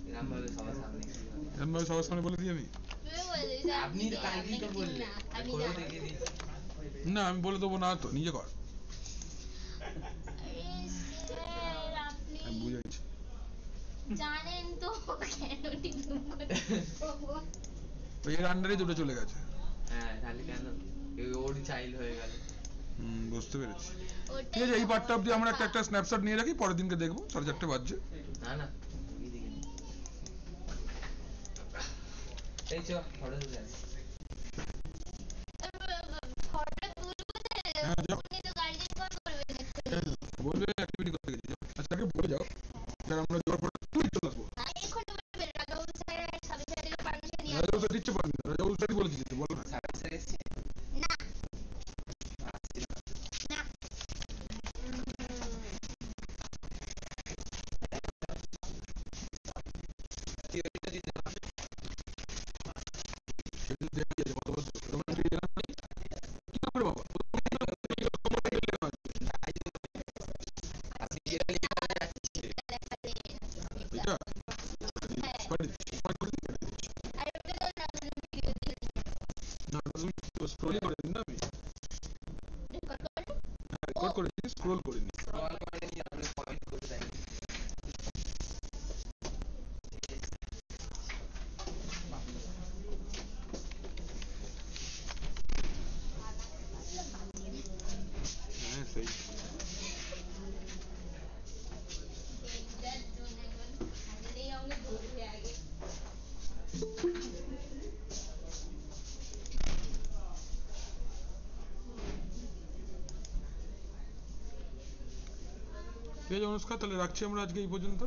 এরকম ভাবে সবার সামনে কি হয়? এরকম ভাবে সবার সামনে বলে দিই আমি? তুই বলে দিস আপনি তো কালকেই তো বললেন আমি করে জানি। দেখিয়ে দিচ্ছি। না আমি বলে দেবো না, তো নিজে কর। আরে স্যার আপনি আমি বুঝেছি। জানেন তো কেন টিফিন করতে ওই এর আন্ডারে দুটো চলে গেছে। হ্যাঁ তাহলে কেন ওর চাইল্ড হয়ে গেল। বুঝতে পেরেছি। ঠিক আছে এই পার্টটা অবধি আমরা একটা একটা স্ন্যাপশট নিয়ে রাখি, পরের দিনকে দেখবো, 4:30 বাজছে। না না এই দিকে এই চো ফটো তুলে আনি। ফটো তুলবো হ্যাঁ যাও, উনি তো গার্জেন কল করবেন এক্ষুনি। বলবে অ্যাক্টিভিটি করতে গেছি। আচ্ছা আগে বলে যাও, স্যার আমরা যাওয়ার পরে তুই চলে আসবো। না এক্ষুনি বলবেন, রাঘব স্যার সাথে সাথে পারমিশন নিয়ে রাজাউল স্যার দিচ্ছে পারেন, রাজাউল স্যারই বলে দিচ্ছে, বলো না। সার্ভিসে এসেছি না না সেটা দেখা যাবে কত বছর। রোমান্টিক এলাম নেই। কি করে বাবা? এটা? পাঠিয়ে দিচ্ছি, পাঠিয়ে দিচ্ছি। আর ওটা তো না ভিডিও দিয়ে না তুমি স্ক্রলই করে দিন না, আমি রেকর্ড করেন। রেকর্ড করে দিই, স্ক্রল করে নিই। কল করে নিয়ে আপনি পয়েন্ট করে দেন। হ্যাঁ সেই দেখ জন্য এখন আগেই আমাকে ধরবে আগে। ঠিক আছে অনুষ্কা, তাহলে রাখছি আমরা আজকে এই পর্যন্ত।